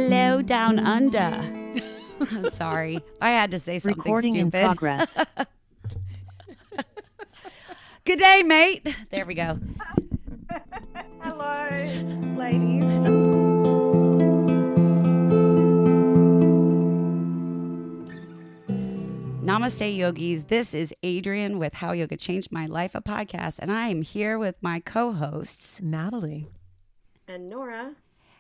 Hello down under. I'm sorry. I had to say something Recording stupid. in progress. Good day, mate. There we go. Hello, ladies. Namaste, yogis. This is Adrienne with How Yoga Changed My Life, a podcast, and I am here with my co-hosts, Natalie and Nora.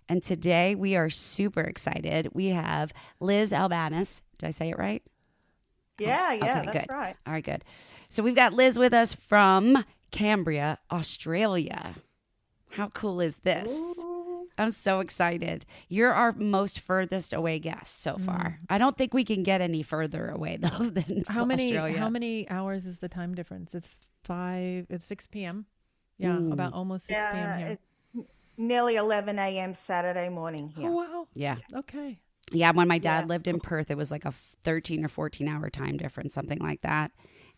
And today we are super excited. We have Liz Albanis. Did I say it right? Yeah, okay, that's good. right. All right, good. So we've got Liz with us from Cambria, Australia. How cool is this? Ooh. I'm so excited. You're our most furthest away guest so far. I don't think we can get any further away though than Australia. How many hours is the time difference? It's 6 p.m. Yeah, about almost 6 p.m. here. It's nearly 11 a.m. Saturday morning here. Oh, wow. Yeah. Okay. Yeah, when my dad lived in Perth, it was like a 13 or 14 hour time difference, something like that.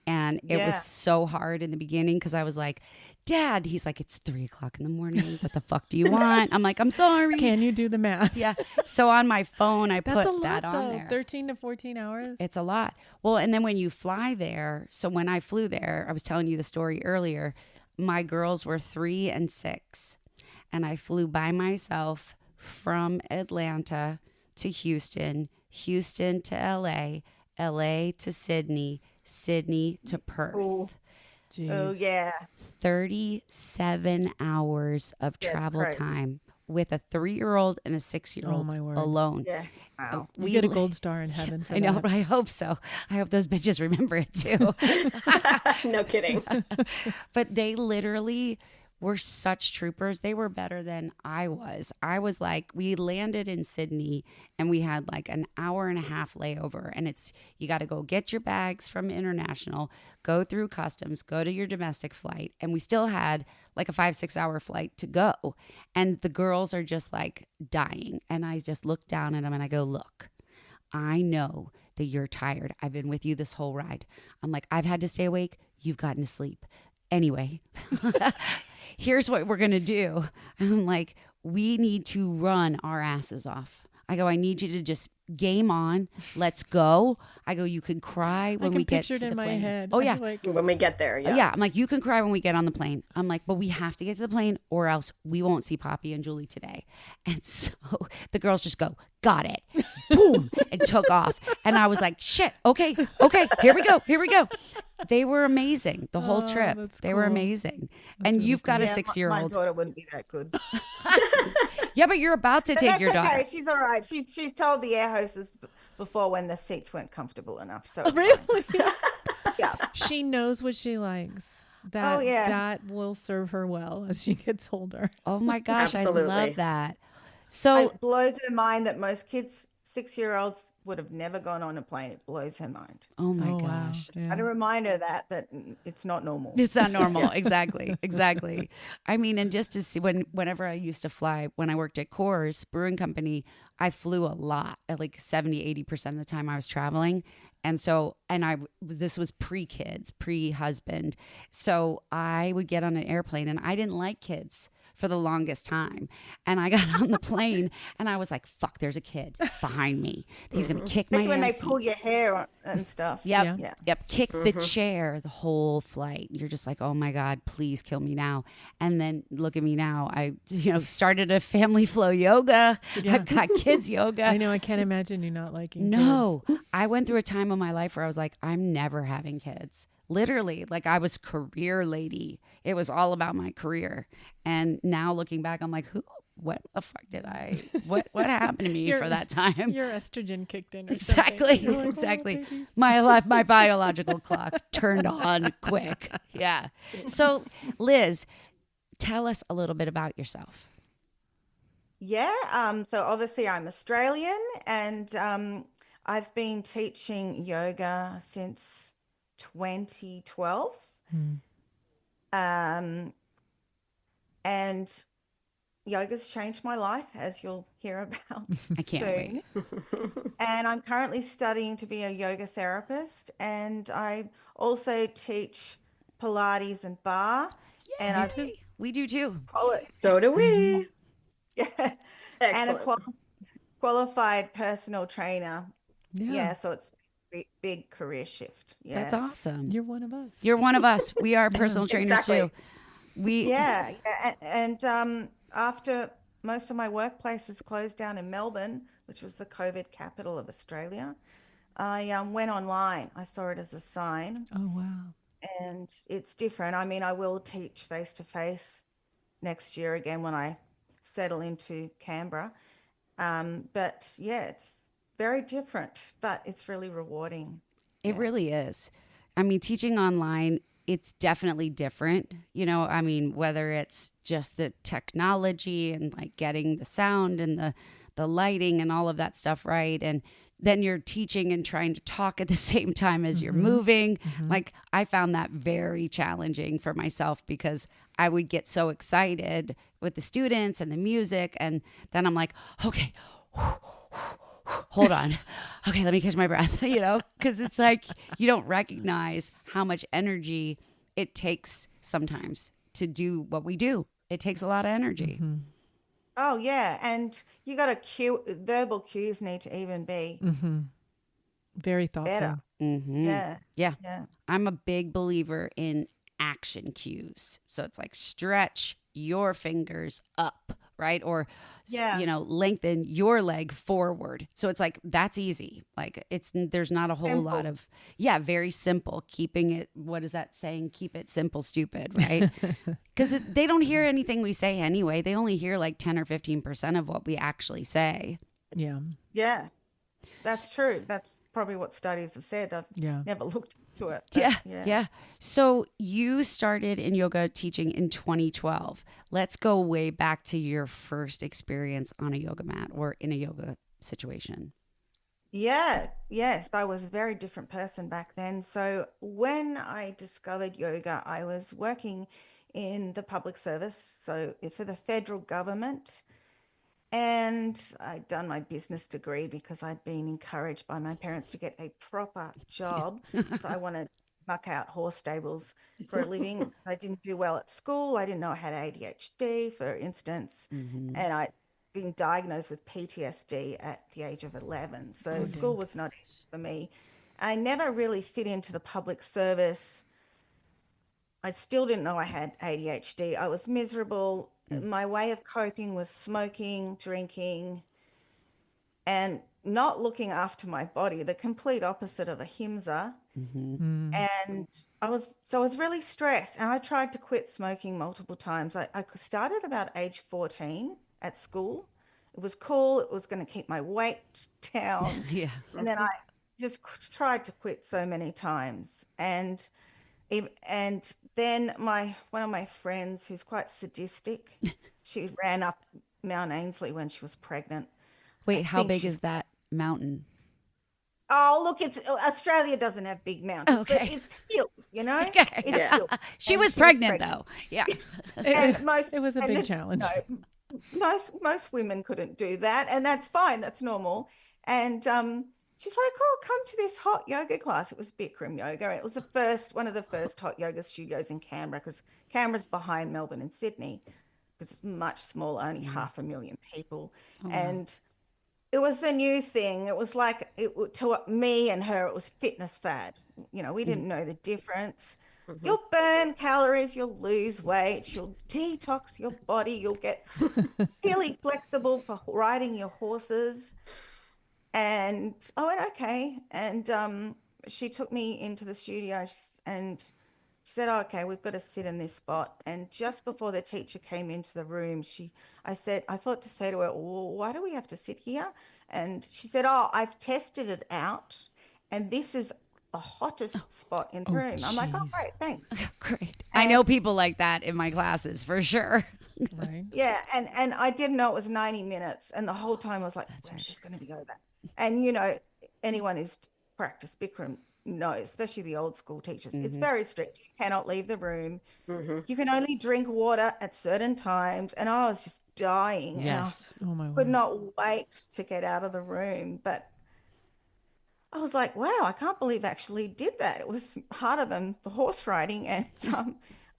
And it was so hard in the beginning because I was like, Dad, he's like, it's 3 o'clock in the morning. What the fuck do you want? I'm like, I'm sorry. Can you do the math? Yeah. So on my phone, I That's put a lot, that on though. there. 13 to 14 hours. It's a lot. Well, and then when you fly there, so when I flew there, I was telling you the story earlier, my girls were 3 and 6. And I flew by myself from Atlanta to Houston, Houston to LA, LA to Sydney, Sydney to Perth. Oh, yeah. 37 hours of travel time with a 3-year-old and a 6-year-old alone. Yeah. Wow. We get a gold star in heaven for I know, that. but I hope so. I hope those bitches remember it too. No kidding. But they literally were such troopers. They were better than I was. I was like, we landed in Sydney and we had like an hour and a half layover. And it's, you got to go get your bags from international, go through customs, go to your domestic flight. And we still had like a 5-6 hour flight to go. And the girls are just like dying. And I just look down at them and I go, look, I know that you're tired. I've been with you this whole ride. I'm like, I've had to stay awake. You've gotten to sleep. Anyway, here's what we're going to do. I'm like, we need to run our asses off. I go, I need you to just game on. Let's go. I go, you can cry when we get to the plane. I can picture it in my head. Oh, yeah. Like, When we get there, yeah. Yeah, I'm like, you can cry when we get on the plane. I'm like, but we have to get to the plane or else we won't see Poppy and Julie today. And so the girls just go, got it. Boom. And took off. And I was like, shit. Okay. Here we go. They were amazing the whole trip. They were amazing. And really you've got a Yeah, 6-year-old. My daughter wouldn't be that good. Yeah, but you're about to take That's your daughter. okay. She's all right. She's told the air hostess before when the seats weren't comfortable enough. So it's really? fine. Yeah. She knows what she likes. That will serve her well as she gets older. Oh my gosh, Absolutely. I love that. So It blows her mind that most kids, 6-year-olds, would have never gone on a plane. It blows her mind. oh my Wow. gosh. Yeah. I to remind her that it's not normal. It's not normal. Exactly. I mean, and just to see whenever I used to fly, when I worked at Coors Brewing Company, I flew a lot, at like 70-80% of the time I was traveling. And so, this was pre-kids, pre-husband. So I would get on an airplane and I didn't like kids for the longest time. And I got on the plane and I was like, fuck, there's a kid behind me. He's going to kick my Especially when they ass. pull your hair and stuff. Yep. Yeah. Yep. Kick the chair the whole flight. You're just like, oh my God, please kill me now. And then look at me now. I, started a family flow yoga. Yeah. I've got kids yoga. I know. I can't imagine you not liking No, I went through a time of my life where I was like, I'm never having kids. Literally, like I was career lady. It was all about my career. And now looking back, I'm like, what the fuck did what happened to me for that time? Your estrogen kicked in. Or Exactly. something. You're like, Exactly. "Oh, babies." My biological clock turned on quick. Yeah. So Liz, tell us a little bit about yourself. Yeah. So obviously I'm Australian and I've been teaching yoga since 2012. And yoga's changed my life, as you'll hear about I can't wait. And I'm currently studying to be a yoga therapist, and I also teach Pilates and bar. And I We do too. quali- So do we. yeah, and Excellent. qualified personal trainer. Yeah. Yeah, so it's big career shift. That's Yeah. awesome. You're one of us. You're one of us. We are personal trainers Exactly. too. We Yeah, yeah. And after most of my workplaces closed down in Melbourne, which was the COVID capital of Australia, I went online. I saw it as a sign, Oh, wow. and it's different. I mean, I will teach face to face next year again when I settle into Canberra. But yeah, it's very different, but it's really rewarding. It Yeah. really is. I mean, teaching online, it's definitely different. You know, I mean, whether it's just the technology and like getting the sound and the lighting and all of that stuff right, and then you're teaching and trying to talk at the same time as you're moving. Like I found that very challenging for myself because I would get so excited with the students and the music, and then I'm like, okay, hold on. Okay, let me catch my breath, you know, because it's like you don't recognize how much energy it takes sometimes to do what we do. It takes a lot of energy. Oh yeah, and you got to cue. Verbal cues need to even be Very thoughtful. better. Yeah, Yeah. yeah. I'm a big believer in action cues. So it's like stretch your fingers up, right? Or, Yeah. you know, lengthen your leg forward. So it's like, that's easy. Like there's not a whole lot Simple. of, yeah, very simple. Keeping it, what is that saying? Keep it simple, stupid, right? Because they don't hear anything we say anyway. They only hear like 10 or 15% of what we actually say. Yeah. Yeah, that's true. That's probably what studies have said. I've Yeah. never looked into it. But Yeah. So you started in yoga teaching in 2012. Let's go way back to your first experience on a yoga mat or in a yoga situation. Yeah, yes, I was a very different person back then. So when I discovered yoga, I was working in the public service, so for the federal government. And I'd done my business degree because I'd been encouraged by my parents to get a proper job. So I wanted to muck out horse stables for a living. I didn't do well at school. I didn't know I had ADHD, for instance. And I'd been diagnosed with PTSD at the age of 11. So school was not easy for me. I never really fit into the public service. I still didn't know I had ADHD. I was miserable. My way of coping was smoking, drinking, and not looking after my body, the complete opposite of a himsa. And I was really stressed, and I tried to quit smoking multiple times. I started about age 14 at school. It was cool. It was going to keep my weight down. Yeah. And then I just tried to quit so many times. And then one of my friends, who's quite sadistic, she ran up Mount Ainslie when she was pregnant. Wait, how think big she's- is that mountain? Oh, look, it's Australia doesn't have big mountains, but Okay. it's hills, you know? Okay. It's Yeah. hills. She And was she pregnant though. Yeah. And most It was a and big then- challenge. No, most women couldn't do that, and that's fine. That's normal. And she's like, "Oh, come to this hot yoga class." It was Bikram yoga. It was one of the first hot yoga studios in Canberra, because Canberra's behind Melbourne and Sydney, because it's much smaller, only 500,000 people. And it was the new thing. It was like to me and her, it was fitness fad. You know, we didn't know the difference. You'll burn calories, you'll lose weight, you'll detox your body, you'll get really flexible for riding your horses. And I went, okay. And she took me into the studio and she said, oh, okay, we've got to sit in this spot. And just before the teacher came into the room, I thought to say to her, well, why do we have to sit here? And she said, oh, I've tested it out, and this is the hottest spot in the room. I'm like, oh, jeez. great, thanks. Great. I know people like that in my classes for sure. Right. Yeah, and I didn't know it was 90 minutes, and the whole time I was like, when's she going to go back? And, you know, anyone who's practiced Bikram knows, especially the old school teachers, it's very strict. You cannot leave the room. You can only drink water at certain times, and I was just dying. And Yes. Oh my I could word. not wait to get out of the room, but I was like, wow, I can't believe I actually did that. It was harder than the horse riding. And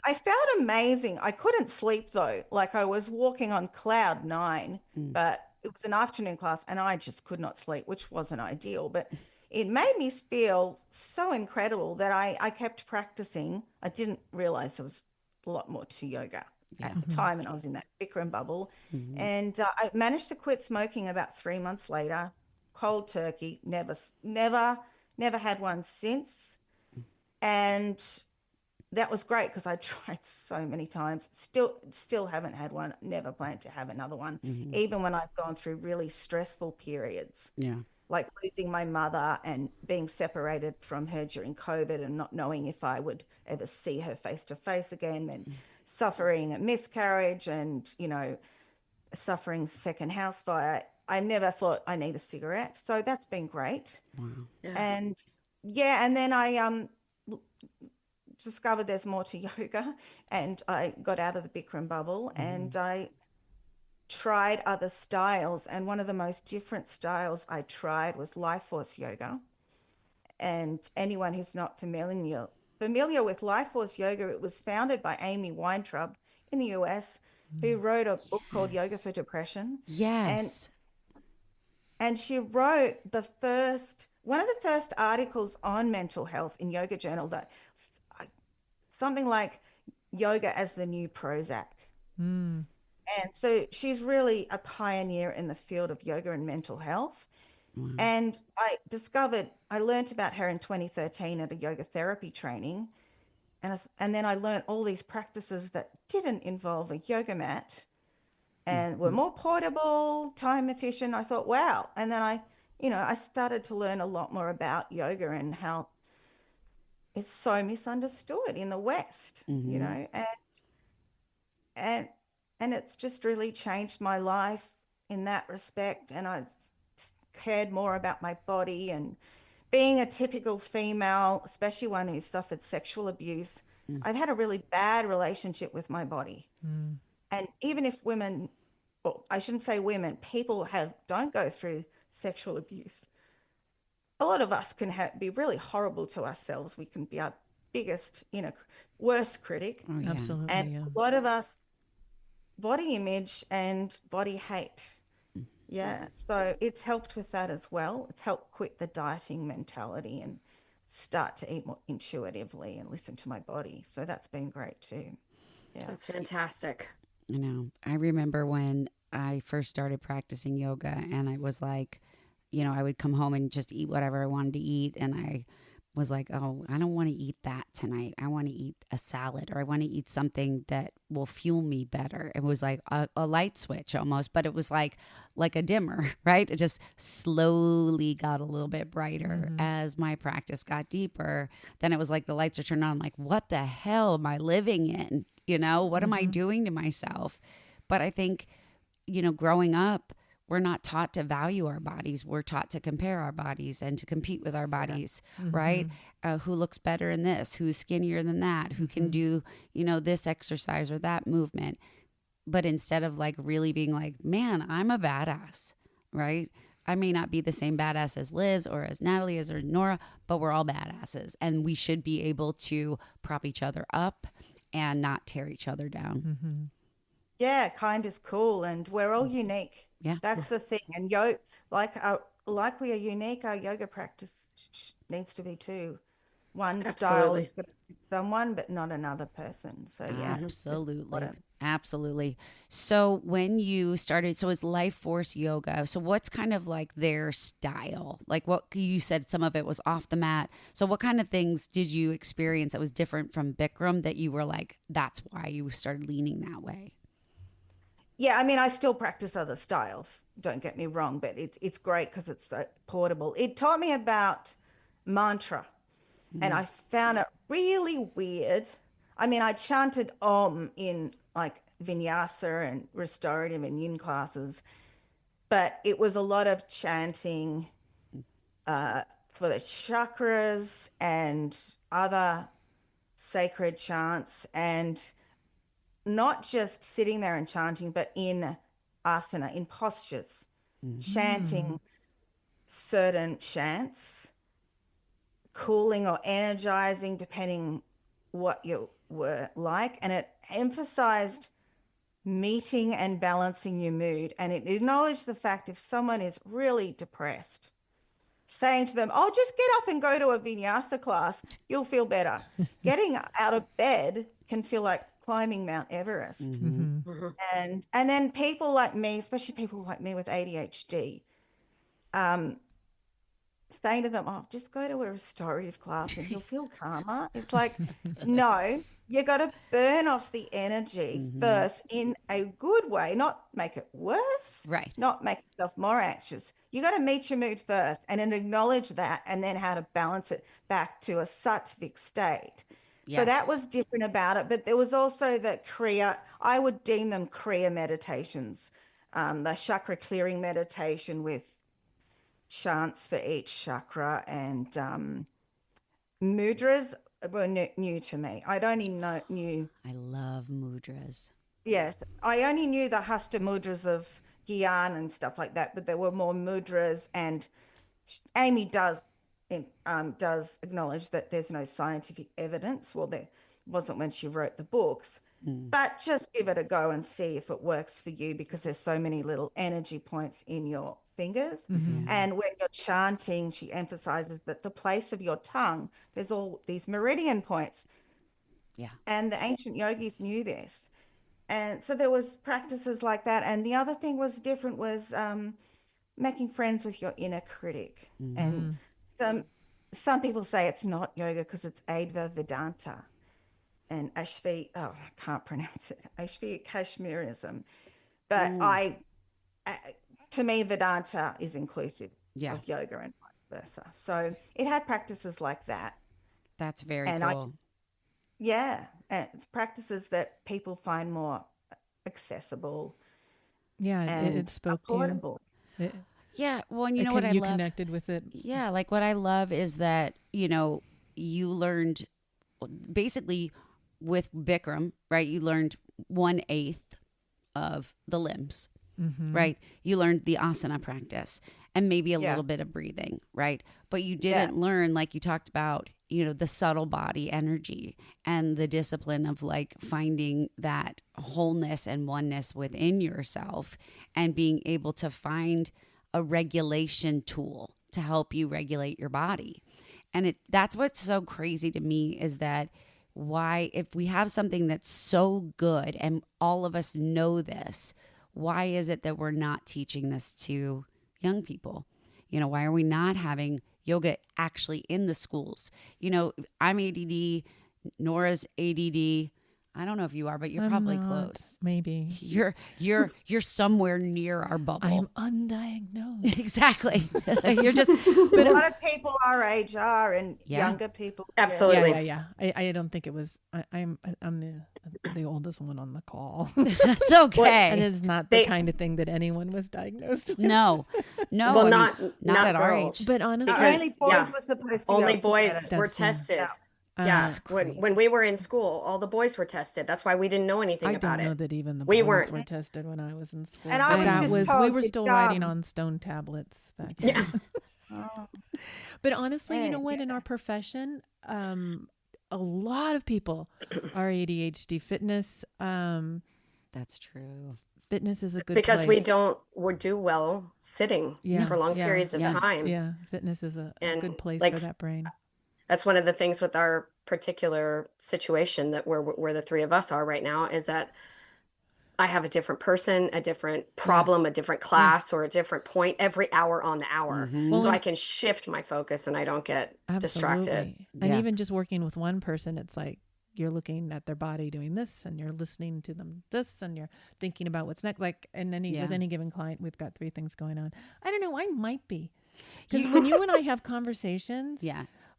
I felt amazing. I couldn't sleep though. Like I was walking on cloud 9, but it was an afternoon class and I just could not sleep, which wasn't ideal, but it made me feel so incredible that I kept practicing. I didn't realize there was a lot more to yoga Yeah. at the time, and I was in that Bikram bubble. Mm-hmm. And I managed to quit smoking about 3 months later, cold turkey, never had one since. And that was great because I tried so many times. Still haven't had one. Never plan to have another one, Mm-hmm. even when I've gone through really stressful periods, Yeah. like losing my mother and being separated from her during COVID and not knowing if I would ever see her face to face again, and suffering a miscarriage and, suffering second house fire. I never thought I need a cigarette. So that's been great. Wow. Yeah. And yeah, and then I discovered there's more to yoga, and I got out of the Bikram bubble and I tried other styles. And one of the most different styles I tried was life force yoga. And anyone who's not familiar with life force yoga, it was founded by Amy Weintraub in the US, who wrote a book called Yoga Yes. for Depression. And Yes. and she wrote one of the first articles on mental health in Yoga Journal, that something like yoga as the new Prozac. Mm. And so she's really a pioneer in the field of yoga and mental health. Wow. And I learned about her in 2013 at a yoga therapy training. And then I learned all these practices that didn't involve a yoga mat and were more portable, time efficient. I thought, wow. And then I started to learn a lot more about yoga and how it's so misunderstood in the West, Mm-hmm. and and it's just really changed my life in that respect. And I cared more about my body, and being a typical female, especially one who suffered sexual abuse, I've had a really bad relationship with my body. And even if women, or I shouldn't say women, people don't go through sexual abuse, a lot of us can be really horrible to ourselves. We can be our biggest, worst critic. Oh yeah. Absolutely. And Yeah. a lot of us, body image and body hate. Yeah. So it's helped with that as well. It's helped quit the dieting mentality and start to eat more intuitively and listen to my body. So that's been great too. Yeah. That's fantastic. I know. I remember when I first started practicing yoga, and I was like, I would come home and just eat whatever I wanted to eat. And I was like, oh, I don't want to eat that tonight. I want to eat a salad, or I want to eat something that will fuel me better. It was like a light switch almost, but it was like a dimmer, right? It just slowly got a little bit brighter as my practice got deeper. Then it was like the lights are turned on. I'm like, what the hell am I living in? What am I doing to myself? But I think, growing up, we're not taught to value our bodies. We're taught to compare our bodies and to compete with our bodies, right? Who looks better in this? Who's skinnier than that? Who can do, this exercise or that movement? But instead of like really being like, man, I'm a badass, right? I may not be the same badass as Liz or as Natalie or Nora, but we're all badasses. And we should be able to prop each other up and not tear each other down. Yeah, kind is cool, and we're all unique. Yeah. That's the thing. And like we are unique, our yoga practice needs to be too. One style is Absolutely. good for someone, but not another person. So yeah, Absolutely. important. Absolutely. So when you started, so it's Life Force Yoga. So what's kind of like their style? Like what you said, some of it was off the mat. So what kind of things did you experience that was different from Bikram that you were like, that's why you started leaning that way? Yeah, I mean, I still practice other styles. Don't get me wrong, but it's great because it's so portable. It taught me about mantra, and I found it really weird. I mean, I chanted Om in like vinyasa and restorative and yin classes, but it was a lot of chanting for the chakras and other sacred chants, and not just sitting there and chanting, but in asana, in postures, chanting certain chants, cooling or energizing, depending what you were like. And it emphasized meeting and balancing your mood. And it acknowledged the fact if someone is really depressed, saying to them, oh, just get up and go to a vinyasa class, you'll feel better. Getting out of bed can feel like climbing Mount Everest. And then people like me, especially people like me with ADHD, saying to them, oh, just go to a restorative class and you'll feel calmer. It's like, no, you got to burn off the energy first in a good way, not make it worse, Right. not make yourself more anxious. You got to meet your mood first and then acknowledge that, and then how to balance it back to a sattvic state. So that was different about it. But there was also the Kriya, I would deem them Kriya meditations, the chakra clearing meditation with chants for each chakra, and mudras were new to me. I'd only knew. I love mudras. Yes, I only knew the Hasta mudras of Gyan and stuff like that, but there were more mudras, and Amy does acknowledge that there's no scientific evidence. Well, there wasn't when she wrote the books, but just give it a go and see if it works for you, because there's so many little energy points in your fingers. And when you're chanting, she emphasizes that the place of your tongue, there's all these meridian points. Yeah. And the ancient yogis knew this. And so there was practices like that. And the other thing was different was making friends with your inner critic. And some people say it's not yoga because it's Adva Vedanta and Ashvi, I can't pronounce it, Ashvi Kashmirism. But to me, Vedanta is inclusive of yoga and vice versa. So it had practices like that. That's very cool. And it's practices that people find more accessible. Yeah, and it spoke affordable. to you. Yeah, well, and you know what I love? You connected with it. Yeah, like what I love is that, you learned basically with Bikram, right? You learned 1/8 of the limbs, right? You learned the asana practice and maybe a little bit of breathing, right? But you didn't learn, like you talked about, the subtle body energy and the discipline of like finding that wholeness and oneness within yourself and being able to find a regulation tool to help you regulate your body. And that's what's so crazy to me is that why, if we have something that's so good and all of us know this, why is it that we're not teaching this to young people? Why are we not having yoga actually in the schools? I'm ADD, Nora's ADD. I don't know if you are, but you're probably close. Maybe. You're somewhere near our bubble. I'm undiagnosed. Exactly. You're just But a lot of people our age are, and younger people. Absolutely. Yeah. I don't think it was. I'm the oldest one on the call. That's okay. And it's not the kind of thing that anyone was diagnosed with. No. Well, not at our girls. age. But honestly, Only boys were supposed to. Only go boys together. were tested. Yeah. When we were in school, all the boys were tested. That's why we didn't know anything about I don't know it. that even the We boys weren't. were tested when I was in school. And I was just told we were it's still dumb. writing on stone tablets back then. But honestly, you know what? In our profession, a lot of people are ADHD. Fitness. That's true. Fitness is a good because place. we do well sitting for long periods of time. Yeah, fitness is a good place like, for that brain. That's one of the things with our particular situation that where the three of us are right now is that I have a different person, a different problem, a different class, or a different point every hour on the hour. So I can shift my focus and I don't get distracted. And even just working with one person, it's like you're looking at their body doing this and you're listening to them this and you're thinking about what's next. Like with any given client, we've got 3 things going on. I don't know, I might be. Because when you and I have conversations,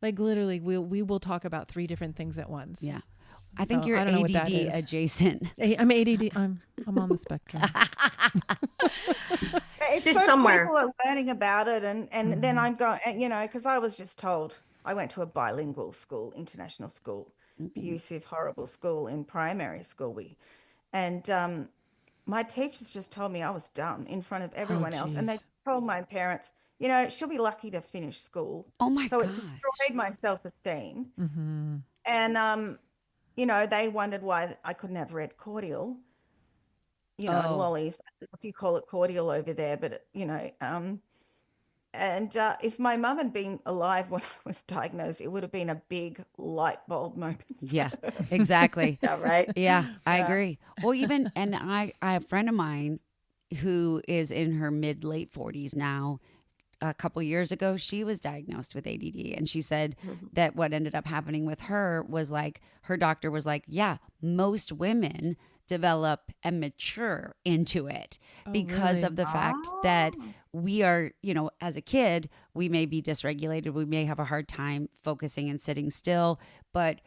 like literally we will talk about 3 different things at once. Yeah. I think you're ADD adjacent. I'm ADD. I'm on the spectrum. It's Just so somewhere. people are learning about it, and then I'm going, because I was just told I went to a bilingual school, international school, abusive, horrible school in primary school. My teachers just told me I was dumb in front of everyone else, and they told my parents, she'll be lucky to finish school. Oh my god! So it destroyed my self-esteem, and they wondered why I couldn't have red cordial. and Oh, lollies. I don't know if you call it cordial over there, but and if my mum had been alive when I was diagnosed, it would have been a big light bulb moment. yeah, exactly. Yeah, right. Yeah, I Yeah. agree. Well, even, and I have a friend of mine who is in her mid late 40s now. A couple years ago, she was diagnosed with ADD. And she said Mhm. that what ended up happening with her was like, her doctor was like, yeah, most women develop and mature into it Oh, because really? of the fact that Oh. we are, as a kid, we may be dysregulated. We may have a hard time focusing and sitting still. But,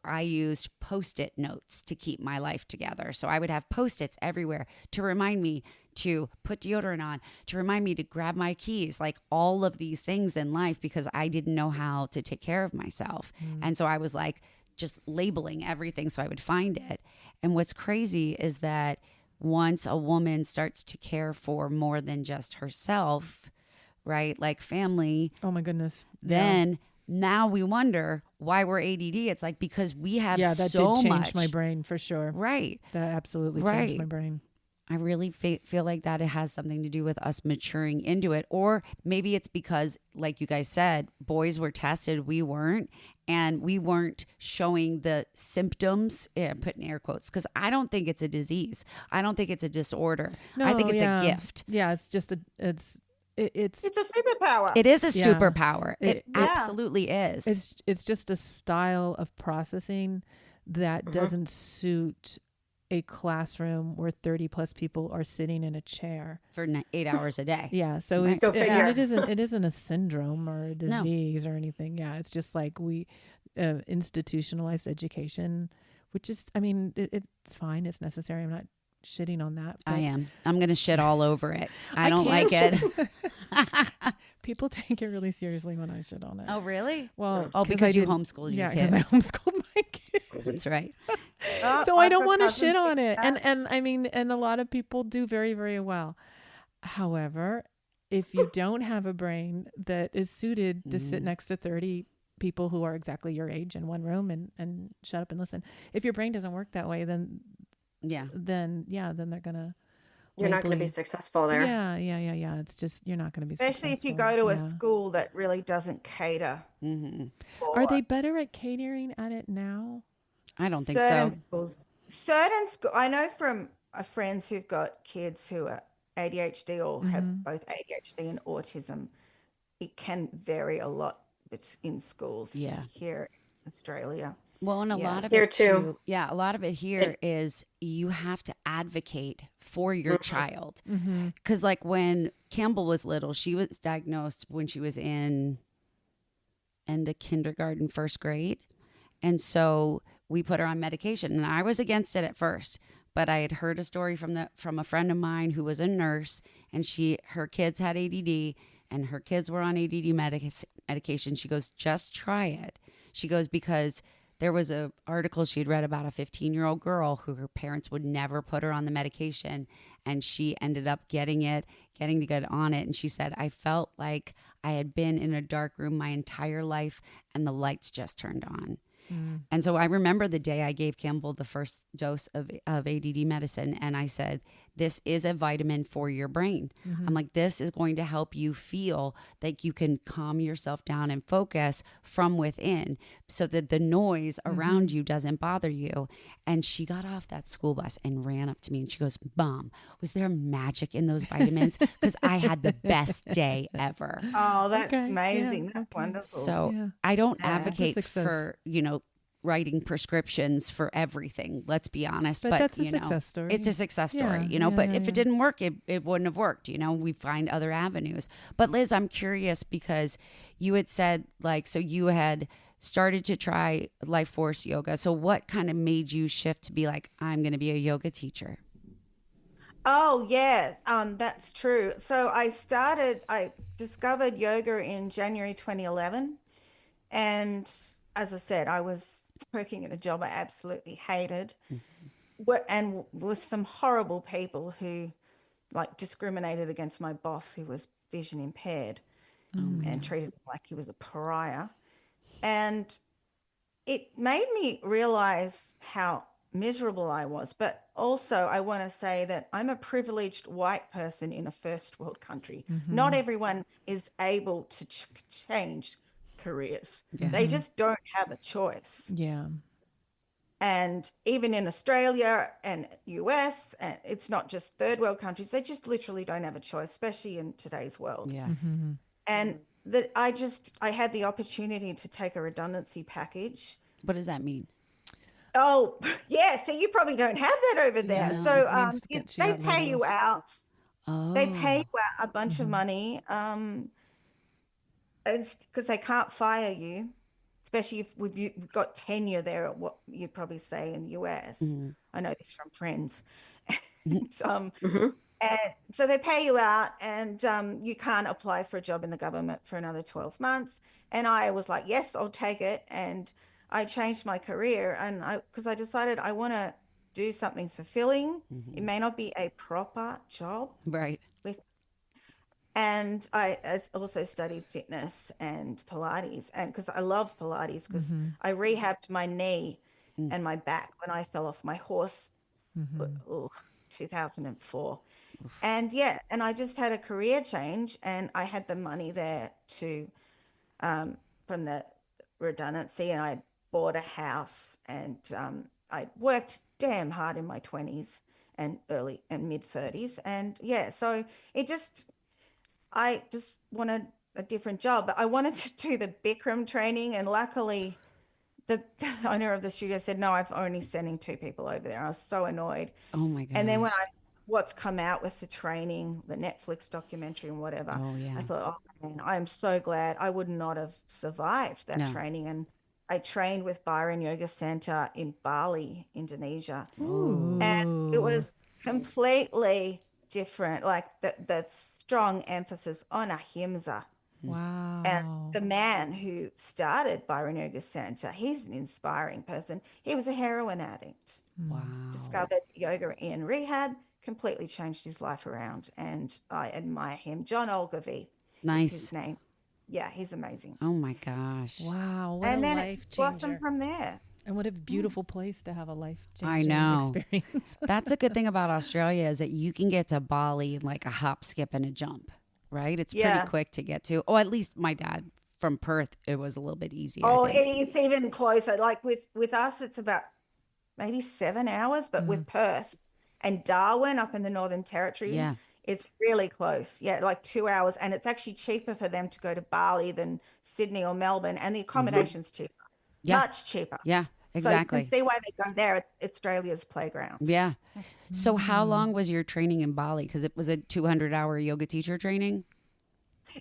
I used Post-it notes to keep my life together. So I would have Post-its everywhere to remind me to put deodorant on, to remind me to grab my keys, like all of these things in life because I didn't know how to take care of myself. And so I was like just labeling everything so I would find it. And what's crazy is that once a woman starts to care for more than just herself, right? Like family, Oh my goodness. then now we wonder why we're ADD. It's like because we have Yeah, that so did change much. my brain for sure. Right. That absolutely Right. changed my brain. I really feel like that it has something to do with us maturing into it. Or maybe it's because, like you guys said, boys were tested, we weren't. And we weren't showing the symptoms, put in air quotes, because I don't think it's a disease. I don't think it's a disorder. I think it's a gift. Yeah, it's just it's It's a superpower. It is a Yeah. superpower. It Yeah. absolutely is. it's just a style of processing that Mhm. doesn't suit a classroom where 30 plus people are sitting in a chair. For 8 hours a day. Yeah, so Right. it's Go I mean, figure. it isn't a syndrome or a No. disease or anything. Yeah, it's just like we institutionalized education, which is, I mean, it's fine, it's necessary. I'm not shitting on that. I but am. I'm going to shit all over it. I don't can't like it. People take it really seriously when I shit on it. Oh, really? Well, Oh, 'cause because I you did- homeschooled your yeah, because I kids. homeschooled my kids. That's right. So I I've don't got want to cousins shit who on do it. that. And I mean, and a lot of people do very, very well. However, if you don't have a brain that is suited to sit next to 30 people who are exactly your age in one room and shut up and listen, if your brain doesn't work that way, then Yeah. then they're gonna You're not going to label be you. successful there. Yeah. It's just you're not going to be Especially if you successful. go to a Yeah. school that really doesn't cater Hmm. for Are they better at catering at it now? I don't think certain so. schools. Certain school. I know from friends who've got kids who are ADHD or have both ADHD and autism. It can vary a lot in schools Yeah. here in Australia. Well, and a Yeah. lot of Here it too. yeah, a lot of it here is you have to advocate for your Mhm. child. Mm-hmm. Because, like, when Campbell was little, she was diagnosed when she was in end of kindergarten, first grade. And so we put her on medication. And I was against it at first. But I had heard a story from a friend of mine who was a nurse, and her kids had ADD, and her kids were on ADD medication. She goes, just try it. She goes, because there was a article she'd read about a 15-year-old girl who her parents would never put her on the medication, and she ended up getting to get on it. And she said, I felt like I had been in a dark room my entire life, and the lights just turned on. And so I remember the day I gave Campbell the first dose of ADD medicine, and I said, this is a vitamin for your brain. I'm like, this is going to help you feel that you can calm yourself down and focus from within so that the noise around you doesn't bother you. And she got off that school bus and ran up to me and she goes, Mom, was there magic in those vitamins? Because I had the best day ever. Oh, that's Okay, amazing. yeah, That's okay. wonderful. So Yeah. I don't Yeah. advocate Success. for, writing prescriptions for everything. Let's be honest. But that's a you know, success story. It's a success story, Yeah, but yeah, if yeah. it didn't work, it wouldn't have worked. We find other avenues. But Liz, I'm curious because you had said so you had started to try Life Force yoga. So what kind of made you shift to be like, I'm going to be a yoga teacher? Oh, yeah, that's true. So I discovered yoga in January 2011. And as I said, I was working in a job I absolutely hated and with some horrible people who discriminated against my boss who was vision impaired and treated him like he was a pariah. And it made me realize how miserable I was. But also, I want to say that I'm a privileged white person in a first world country. Not everyone is able to change careers. Yeah. They just don't have a choice. Yeah. And even in Australia and US, and it's not just third world countries, they just literally don't have a choice, especially in today's world. Yeah. And that I had the opportunity to take a redundancy package. What does that mean? Oh, yeah. So you probably don't have that over there. No. So It means get you they out pay later. you out. Oh. They pay you out a bunch of money because they can't fire you, especially if you've got tenure there at what you'd probably say in the US. I know this from friends. And so they pay you out, and you can't apply for a job in the government for another 12 months. And I was like, yes, I'll take it. And I changed my career, and because I decided I want to do something fulfilling. It may not be a proper job. Right. And I also studied fitness and Pilates, and because I love Pilates, because I rehabbed my knee and my back when I fell off my horse, 2004. And yeah, and I just had a career change, and I had the money there to from the redundancy, and I bought a house, and I worked damn hard in my 20s and early and mid 30s, and yeah, so I just wanted a different job, but I wanted to do the Bikram training, and luckily the owner of the studio said, no, I've only sending 2 people over there. I was so annoyed. Oh my gosh. And then what's come out with the training, the Netflix documentary and whatever, Oh yeah. I thought, oh man, I am so glad. I would not have survived that training. And I trained with Byron Yoga Center in Bali, Indonesia. Ooh. And it was completely different, like the strong emphasis on ahimsa. Wow. And the man who started Byron Yoga Center, he's an inspiring person. He was a heroin addict. Wow. Discovered yoga in rehab, completely changed his life around, and I admire him. John Ogilvie, Nice. is his name. Yeah, he's amazing. Oh my gosh. Wow. What And a then life it blossomed changer. from there. And what a beautiful place to have a life I changing know. experience. That's a good thing about Australia is that you can get to Bali like a hop, skip, and a jump, right? It's pretty quick to get to. Oh, at least my dad from Perth, it was a little bit easier. Oh, I think. it's even closer. Like with us, it's about maybe 7 hours, but with Perth and Darwin up in the Northern Territory, it's really close. Yeah, like 2 hours. And it's actually cheaper for them to go to Bali than Sydney or Melbourne. And the accommodation's cheaper. Yeah. Much cheaper. Yeah, exactly. So you can see why they go there. It's Australia's playground. Yeah. So how long was your training in Bali? Because it was a 200-hour yoga teacher training.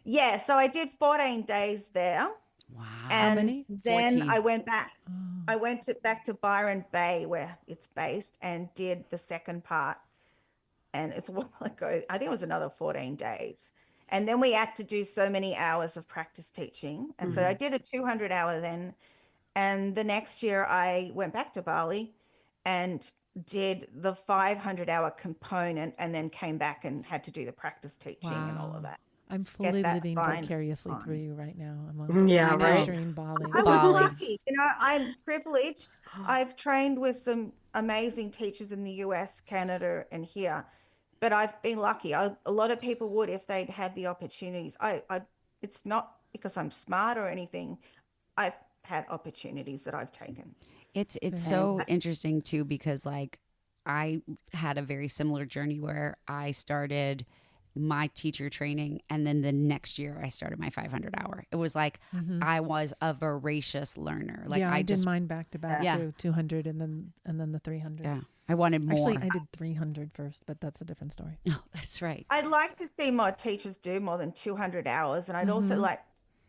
Yeah, so I did 14 days there. Wow. And many? then 14. I went back. I went back to Byron Bay, where it's based, and did the second part. And it's a while ago. I think it was another 14 days. And then we had to do so many hours of practice teaching. And so I did a 200-hour then. And the next year I went back to Bali and did the 500-hour component, and then came back and had to do the practice teaching and all of that. I'm fully that living fine vicariously on. through you right now. I'm Yeah, right. picturing Bali. I Bali. was lucky. I'm privileged. I've trained with some amazing teachers in the US, Canada, and here. But I've been lucky. A lot of people would if they'd had the opportunities. It's not because I'm smart or anything. I've had opportunities that I've taken. It's so interesting too, because like I had a very similar journey where I started my teacher training, and then the next year I started my 500-hour. It was like I was a voracious learner. Like I just did mine back to back Yeah. too, 200 and then the 300. yeah, I wanted more. Actually, I did 300 first, but that's a different story. Oh, that's right. I'd like to see more teachers do more than 200 hours. And I'd also like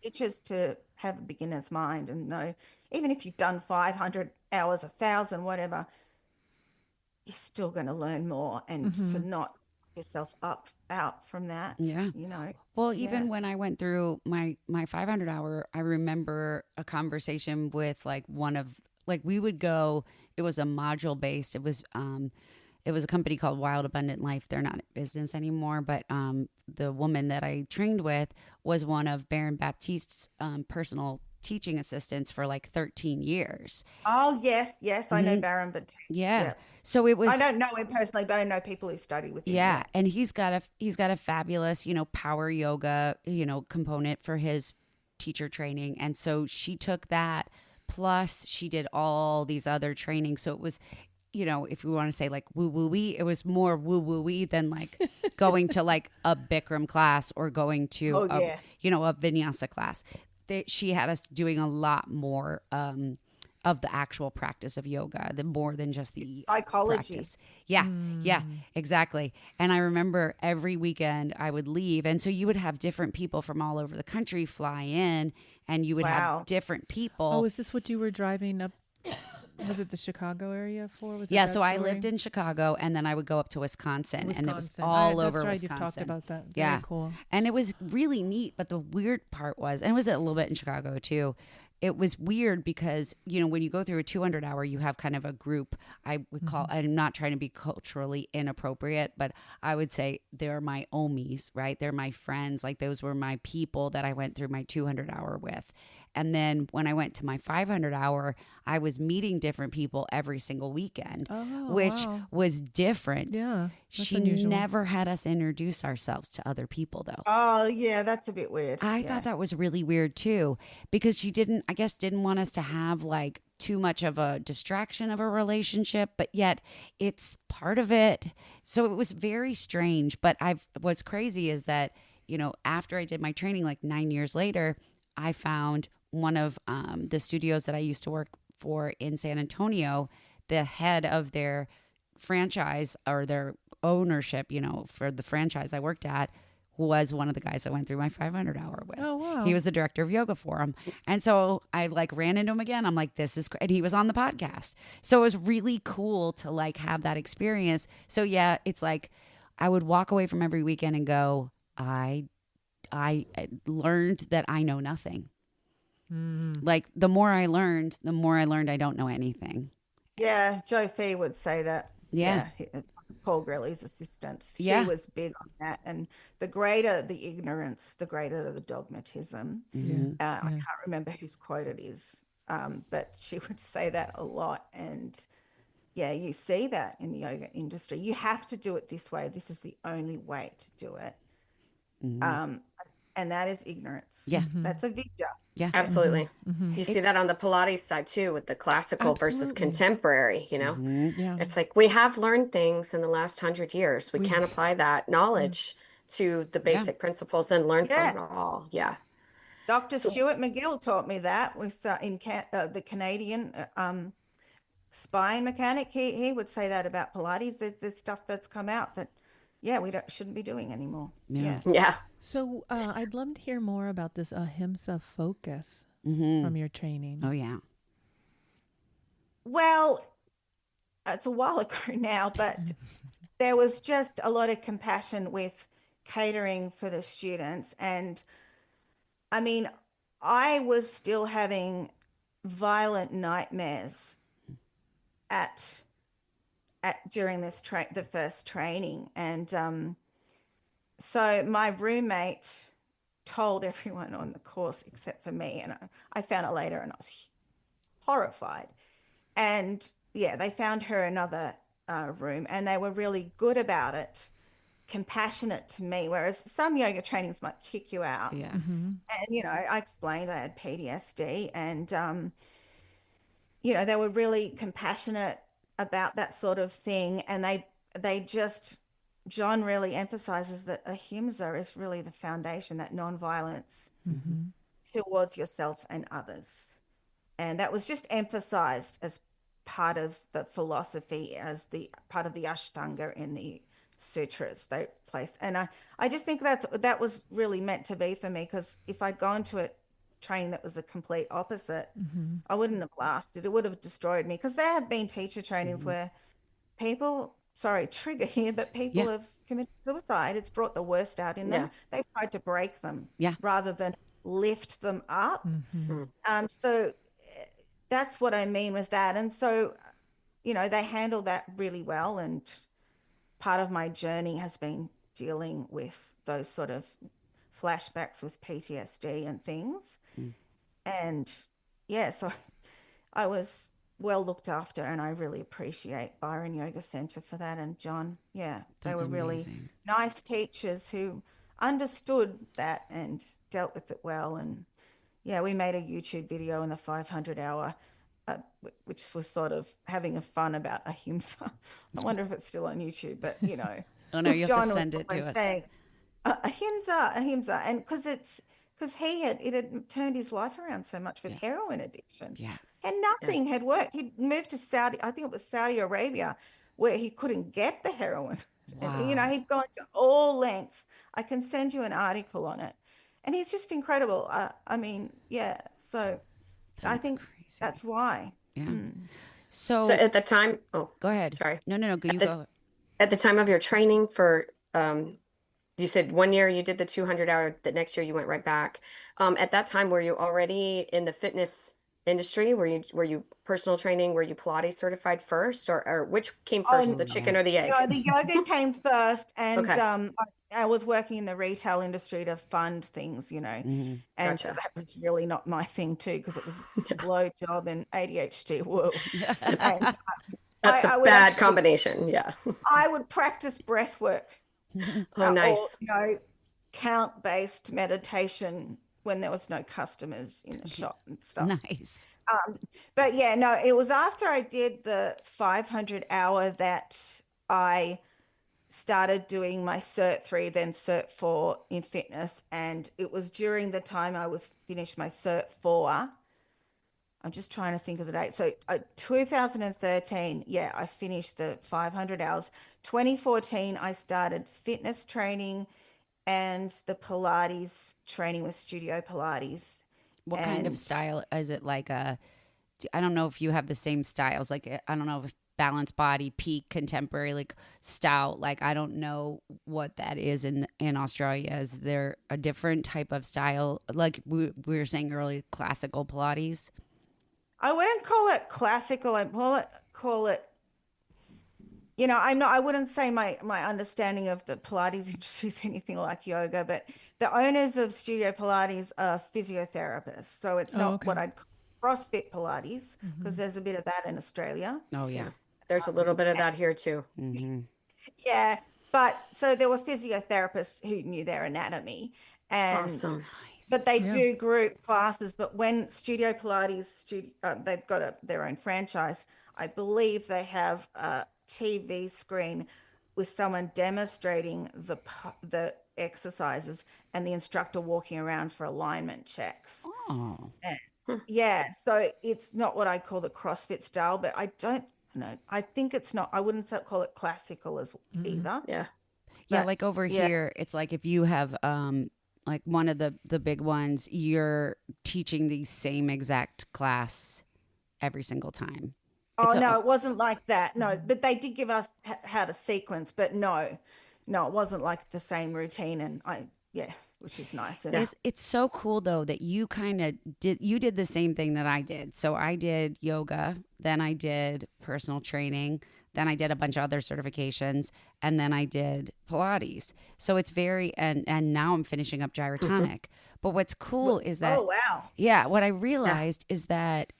teachers to have a beginner's mind and know, even if you've done 500 hours, 1,000, whatever, you're still going to learn more, and to not yourself out from that. Yeah. Well, even when I went through my 500-hour, I remember a conversation with like we would go, it was a module based. It was a company called Wild Abundant Life. They're not in business anymore, but the woman that I trained with was one of Baron Baptiste's personal teaching assistants for like 13 years. Oh, yes, I know Baron, but Yeah. So it was, I don't know him personally, but I know people who study with him. yeah. And he's got a fabulous, power yoga, component for his teacher training. And so she took that, plus she did all these other trainings. So it was, if we want to say like woo woo wee, it was more woo woo wee than like going to like a Bikram class or going to a vinyasa class. She had us doing a lot more of the actual practice of yoga, the more than just the psychology. Practice. Yeah, yeah, exactly. And I remember every weekend I would leave, and so you would have different people from all over the country fly in, and you would have different people. Oh, is this what you were driving up? Was it the Chicago area for? Yeah, so I lived in Chicago, and then I would go up to Wisconsin. And it was all over that's right, Wisconsin. You've talked about that. Yeah, very cool. And it was really neat, but the weird part was, and it was a little bit in Chicago too, it was weird because, when you go through a 200-hour, you have kind of a group. I would call, I'm not trying to be culturally inappropriate, but I would say they're my omis, right? They're my friends. Like those were my people that I went through my 200-hour with. And then when I went to my 500-hour, I was meeting different people every single weekend, which was different. Yeah, she unusual. never had us introduce ourselves to other people, though. Oh, yeah, that's a bit weird. I thought that was really weird, too, because she didn't want us to have like too much of a distraction of a relationship, but yet it's part of it. So it was very strange. But what's crazy is that, after I did my training, like 9 years later, I found one of the studios that I used to work for in San Antonio, the head of their franchise or their ownership, for the franchise I worked at, was one of the guys I went through my 500-hour with. Oh, wow. He was the director of yoga for him. And so I like ran into him again. I'm like, this is great. And he was on the podcast. So it was really cool to like have that experience. So yeah, it's like I would walk away from every weekend and go, I learned that I know nothing. Like the more I learned I don't know anything. Yeah, Joe Fee would say that. Yeah. Paul Grelly's assistant. She Yeah. was big on that. And the greater the ignorance, the greater the dogmatism. I can't remember whose quote it is, but she would say that a lot. And yeah, you see that in the yoga industry. You have to do it this way. This is the only way to do it. And that is ignorance. Yeah. That's a vidya. Yeah. Absolutely. You see that on the Pilates side too, with the classical versus contemporary, Yeah. It's like we have learned things in the last 100 years. We can apply that knowledge to the basic principles and learn from it all. Yeah. Dr. Stuart McGill taught me that with the Canadian spine mechanic. He would say that about Pilates. There's stuff that's come out that we shouldn't be doing anymore. Yeah. So I'd love to hear more about this ahimsa focus from your training. Oh yeah. Well, it's a while ago now, but there was just a lot of compassion with catering for the students. And I mean, I was still having violent nightmares during the first training. And so my roommate told everyone on the course except for me, and I found it later and I was horrified. And they found her another room, and they were really good about it, compassionate to me, whereas some yoga trainings might kick you out. Yeah. And I explained I had PTSD, and they were really compassionate about that sort of thing. And John really emphasizes that ahimsa is really the foundation, that nonviolence towards yourself and others. And that was just emphasized as part of the philosophy, as the part of the Ashtanga in the sutras they placed. And I just think that was really meant to be for me, because if I'd gone to a training that was the complete opposite, I wouldn't have lasted. It would have destroyed me, because there have been teacher trainings where people, sorry, trigger here, but people have committed suicide. It's brought the worst out in them. They've tried to break them rather than lift them up. So that's what I mean with that. And so, they handle that really well. And part of my journey has been dealing with those sort of flashbacks with PTSD and things. And yeah, so I was well looked after, and I really appreciate Byron Yoga Center for that. And John, yeah, they That's were really amazing. nice teachers who understood that and dealt with it well. And yeah, we made a YouTube video in the 500 hour, which was sort of having a fun about ahimsa. I wonder if it's still on YouTube, but Oh no, because you have to John was send it to always us. saying, ahimsa, ahimsa, and because it had turned his life around so much with Yeah. heroin addiction, Yeah. and nothing had worked. He'd moved to Saudi, I think it was Saudi Arabia, where he couldn't get the heroin. And, Wow. he'd gone to all lengths. I can send you an article on it, and he's just incredible. I mean, yeah. So I That's think crazy. that's why. Yeah. Mm. So So at the time, oh, go ahead. sorry. No. At You the go. at the time of your training for you said 1 year you did the 200-hour, the next year you went right back. At that time, were you already in the fitness industry? Were you personal training? Were you Pilates certified first, or which came first, Oh, the Oh yeah. chicken or the egg? no, the yoga came first, and Okay, I was working in the retail industry to fund things, Hmm. and so gotcha. that was really not my thing too, because it was a Yeah, slow job and ADHD. Whoa. that's And that's a I would bad actually, combination. Yeah. I would practice breath work, Oh, or, nice. count-based meditation when there was no customers in the shop and stuff. Nice. But yeah, no, it was after I did the 500 hour that I started doing my Cert 3, then Cert 4 in fitness. And it was during the time I would finish my Cert 4. I'm just trying to think of the date. So 2013, yeah, I finished the 500 hours. 2014, I started fitness training and the Pilates training with Studio Pilates. What kind of And style is it? Like I don't know if you have the same styles. Like I don't know if balance body, peak, contemporary, like stout. Like I don't know what that is in Australia. Is there a different type of style? Like we were saying earlier, classical Pilates. I wouldn't call it classical. I call it, I wouldn't say my understanding of the Pilates industry is anything like yoga, but the owners of Studio Pilates are physiotherapists. So it's Oh, not what okay. I'd call CrossFit Pilates, because Hmm. there's a bit of that in Australia. Oh yeah. Yeah. There's a little bit of that here too. Mm-hmm. Yeah, but so there were physiotherapists who knew their anatomy, and Awesome. but Nice. they Yeah. do group classes. But when Studio Pilates, they've got their own franchise. I believe they have a TV screen with someone demonstrating the exercises and the instructor walking around for alignment checks. Oh. And Hmm. yeah, so it's not what I call the CrossFit style, but I don't know. I think it's not. I wouldn't call it classical as Mm-mm. either. Yeah. Yeah, But like over yeah. here, it's like if you have like one of the big ones, you're teaching the same exact class every single time. Oh It's a no, it wasn't like that. No, Mhm. but they did give us how to sequence, but no, it wasn't like the same routine. And yeah, which is nice. And Yeah. it's so cool though that you did the same thing that I did. So I did yoga, then I did personal training, then I did a bunch of other certifications, and then I did Pilates. So it's very and now I'm finishing up gyrotonic. But what's cool is that oh wow, yeah, what I Yeah. realized is that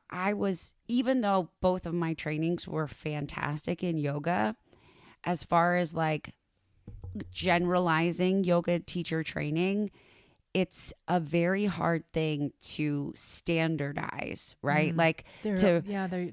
I was, even though both of my trainings were fantastic in yoga, as far as like generalizing yoga teacher training, it's a very hard thing to standardize, right? Mm. Like to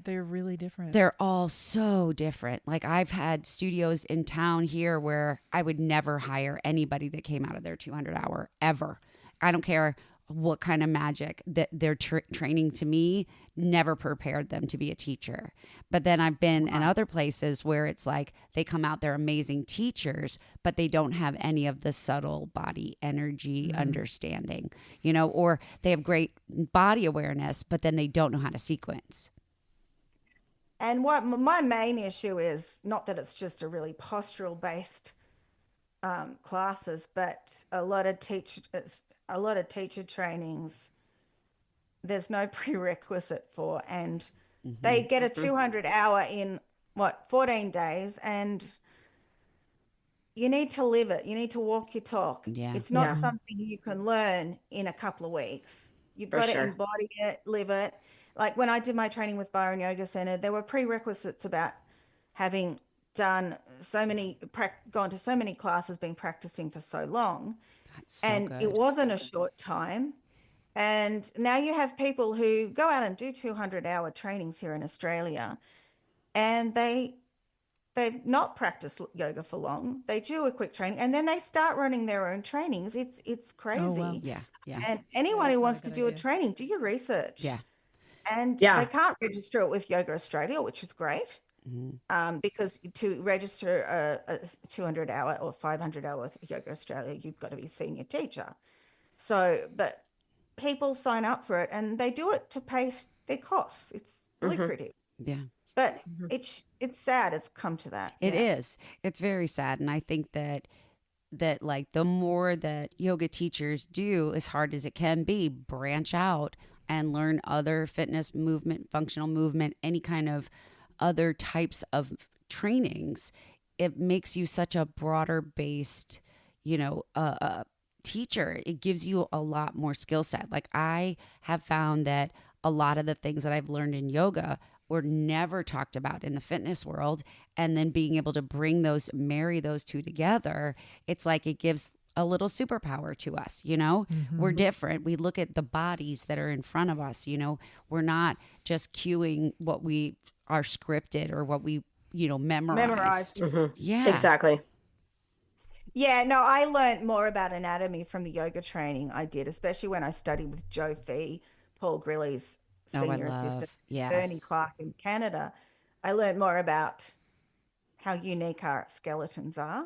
They're really different. they're all so different. Like I've had studios in town here where I would never hire anybody that came out of their 200-hour ever. I don't care what kind of magic that they're training to me never prepared them to be a teacher. But then I've been in other places where it's like they come out, they're amazing teachers, but they don't have any of the subtle body energy understanding, or they have great body awareness, but then they don't know how to sequence. and what my main issue is, not that it's just a really postural based classes, but a lot of teacher trainings there's no prerequisite for, and Hmm. they get a Hmm. 200 hour in 14 days, and you need to live it. You need to walk your talk. Yeah. It's not Yeah. something you can learn in a couple of weeks. You've For got to sure. embody it, live it. Like when I did my training with Byron Yoga Center, there were prerequisites about having done gone to so many classes, been practicing for so long. That's so And it good. wasn't a short time. And now you have people who go out and do 200-hour trainings here in Australia, and they've not practiced yoga for long. They do a quick training and then they start running their own trainings. It's Oh, wow. crazy. Yeah. Yeah. And anyone that's who not a wants to good do a idea. training, do your research. Yeah. And they Yeah. can't register it with Yoga Australia, which is great. Because to register a 200-hour or 500-hour with Yoga Australia, you've got to be a senior teacher. So, but people sign up for it and they do it to pay their costs. It's lucrative. Yeah. But it's sad it's come to that. It Yeah. is. It's very sad. And I think that like the more that yoga teachers do, as hard as it can be, branch out and learn other fitness, movement, functional movement, any kind of other types of trainings, it makes you such a broader based, teacher. It gives you a lot more skill set. Like I have found that a lot of the things that I've learned in yoga were never talked about in the fitness world. And then being able to marry those two together, it's like it gives a little superpower to us. We're different. We look at the bodies that are in front of us. We're not just cueing what we are scripted or what we, memorized. Yeah. Exactly. Yeah, no, I learned more about anatomy from the yoga training I did, especially when I studied with Joe Fee, Paul Grilly's senior assistant, Bernie Clark in Canada. I learned more about how unique our skeletons are.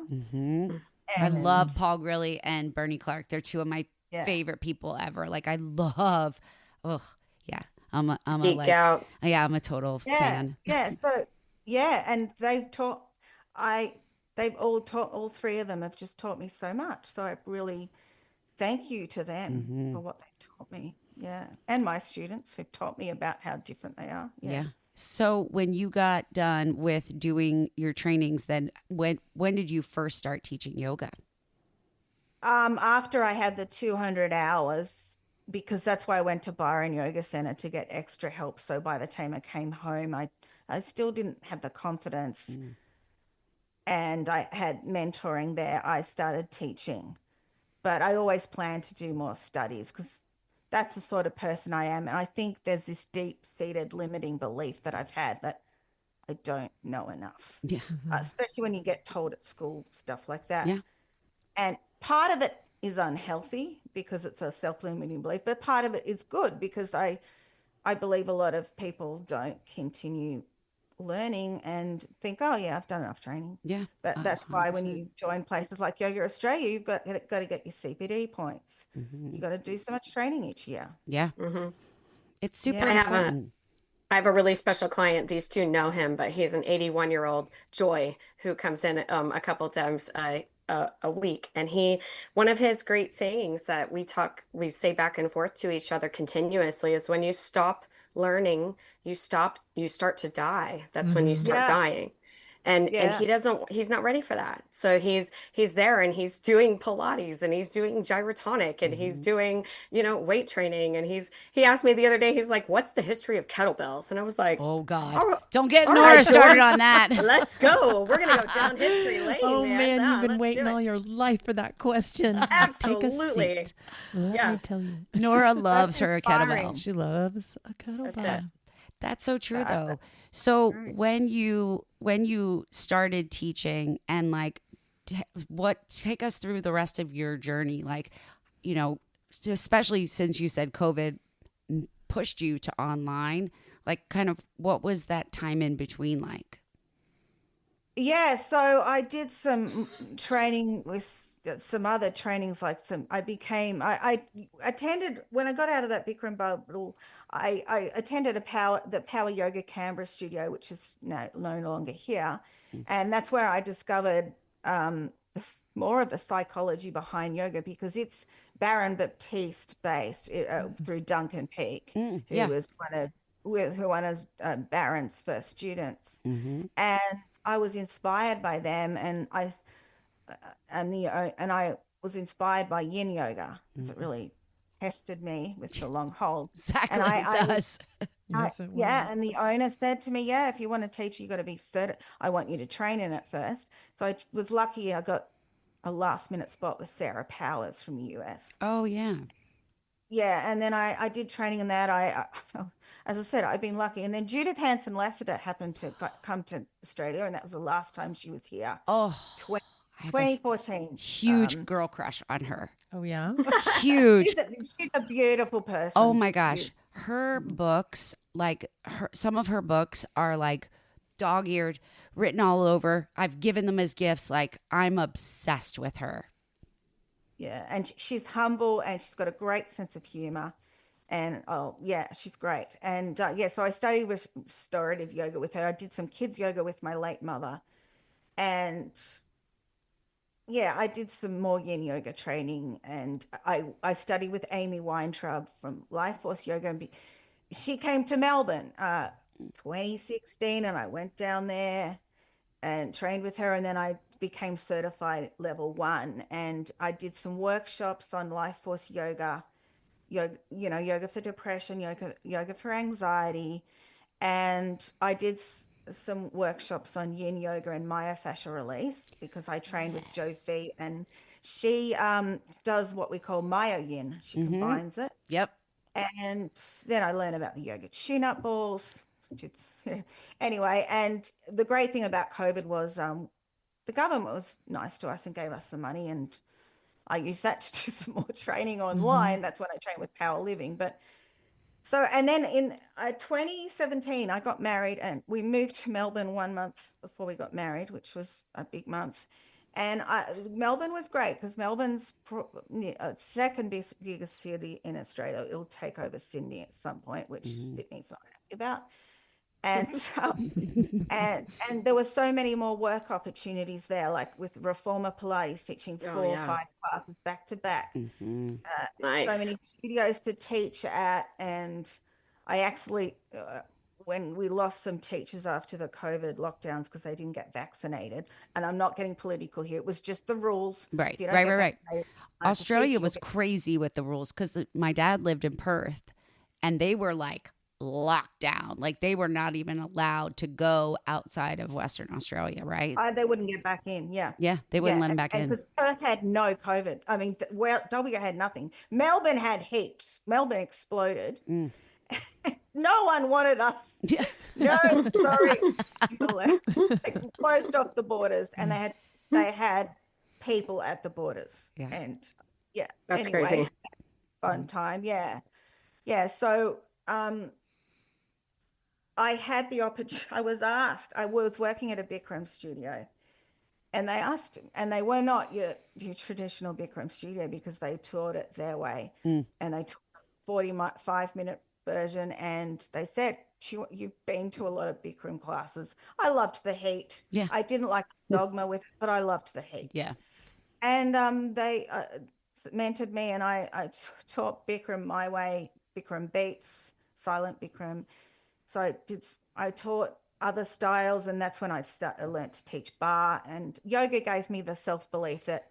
I love Paul Grilly and Bernie Clark. They're two of my favorite people ever. Like I love, I'm a Geek like, out. yeah, I'm a total fan. Yeah. So and all three of them have just taught me so much. So I really thank you to them for what they taught me. Yeah. And my students who've taught me about how different they are. Yeah. So when you got done with doing your trainings, then when did you first start teaching yoga? After I had the 200 hours, because that's why I went to Byron Yoga Center to get extra help. So by the time I came home, I still didn't have the confidence. And I had mentoring there. I started teaching, but I always planned to do more studies because that's the sort of person I am. And I think there's this deep-seated limiting belief that I've had that I don't know enough. Yeah. Especially when you get told at school, stuff like that. Yeah. And part of it is unhealthy because it's a self-limiting belief, but part of it is good because I believe a lot of people don't continue learning and think, oh yeah, I've done enough training. Yeah. But that's why when you join places like Yoga Australia, you've got to get your CPD points. You've got to do so much training each year. Yeah. It's super I important. have a really special client. These two know him, but he's an 81-year-old Joy who comes in a couple times a week. And one of his great sayings that we say back and forth to each other continuously is when you stop learning, you start to die. That's when you start dying. And he's not ready for that. So he's there and he's doing Pilates and he's doing gyrotonic and he's doing, weight training. And he asked me the other day, he was like, what's the history of kettlebells? And I was like, oh God, oh, don't get all Nora right, started George, on that. Let's go. We're going to go down history lane, Oh man, Yeah, you've been let's waiting do all it. your life for that question. Absolutely. Take a seat. Let me tell you. Nora loves her inspiring. kettlebell. She loves a kettlebell. That's it. That's so true though. So when you started teaching and like take us through the rest of your journey, like, especially since you said COVID pushed you to online, like kind of what was that time in between like? Yeah, so I did some training with some other trainings, I attended, when I got out of that Bikram bubble, I attended the Power Yoga Canberra studio, which is no longer here. And that's where I discovered more of the psychology behind yoga because it's Baron Baptiste based through Duncan Peake, who was one of Baron's first students. And I was inspired by them, and I was inspired by Yin yoga because it really tested me with the long hold. Exactly, And it does. Yes, it yeah, will. and the owner said to me, yeah, if you want to teach, you got to be certified. I want you to train in it first. So I was lucky I got a last minute spot with Sarah Powers from the US. Oh yeah. Yeah, and then I did training in that. As I said, I've been lucky. And then Judith Hanson Lassiter happened to come to Australia, and that was the last time she was here, Oh, 20, I have a 2014. huge girl crush on her. Oh yeah. Huge. She's a beautiful Oh person. my gosh. Her books, like some of her books are like dog-eared, written all over. I've given them as gifts. Like I'm obsessed with her. Yeah, and she's humble and she's got a great sense of humor. And oh, yeah, she's great. And yeah, so I studied restorative yoga with her. I did some kids yoga with my late mother. And yeah, I did some more yin yoga training. And I studied with Amy Weintraub from Life Force Yoga. And she came to Melbourne 2016, and I went down there and trained with her, and then I became certified level 1, and I did some workshops on life force yoga, yoga for depression, yoga for anxiety, and I did some workshops on yin yoga and myofascial release because I trained with Jo Fee, and she does what we call myo yin. She combines it. Yep. And then I learned about the yoga tune-up balls. Anyway, and the great thing about COVID was the government was nice to us and gave us some money, and I used that to do some more training online. That's when I trained with Power Living. But so, and then in 2017, I got married, and we moved to Melbourne 1 month before we got married, which was a big month. And Melbourne was great because Melbourne's second biggest city in Australia. It'll take over Sydney at some point, which Sydney's not happy about. And and there were so many more work opportunities there, like with Reformer Pilates teaching 4 or 5 classes back to back. Nice. So many studios to teach at, and I actually, when we lost some teachers after the COVID lockdowns because they didn't get vaccinated, and I'm not getting political here, it was just the rules. Right. If you don't Right. get Right. Right. vaccinated, Australia was crazy with the rules because my dad lived in Perth, and they were like locked down. Like they were not even allowed to go outside of Western Australia. Right. they wouldn't get back in. Yeah. Yeah. They wouldn't let them back in. Because Perth had no COVID. I mean, W had nothing. Melbourne had heaps. Melbourne exploded. No one wanted us. Yeah. No, sorry. They closed off the borders, and they had people at the borders. Yeah. And yeah, That's anyway, crazy. fun time. Yeah. Yeah. So I had the opportunity. I was working at a Bikram studio, and they asked, and they were not your traditional Bikram studio because they taught it their way, and they taught a 45-minute version, and they said, you've been to a lot of Bikram classes. I loved the heat. Yeah. I didn't like dogma with it, but I loved the heat. Yeah. And they mentored me, and I taught Bikram my way, Bikram beats, silent Bikram. So I taught other styles, and that's when I learned to teach bar, and yoga gave me the self-belief that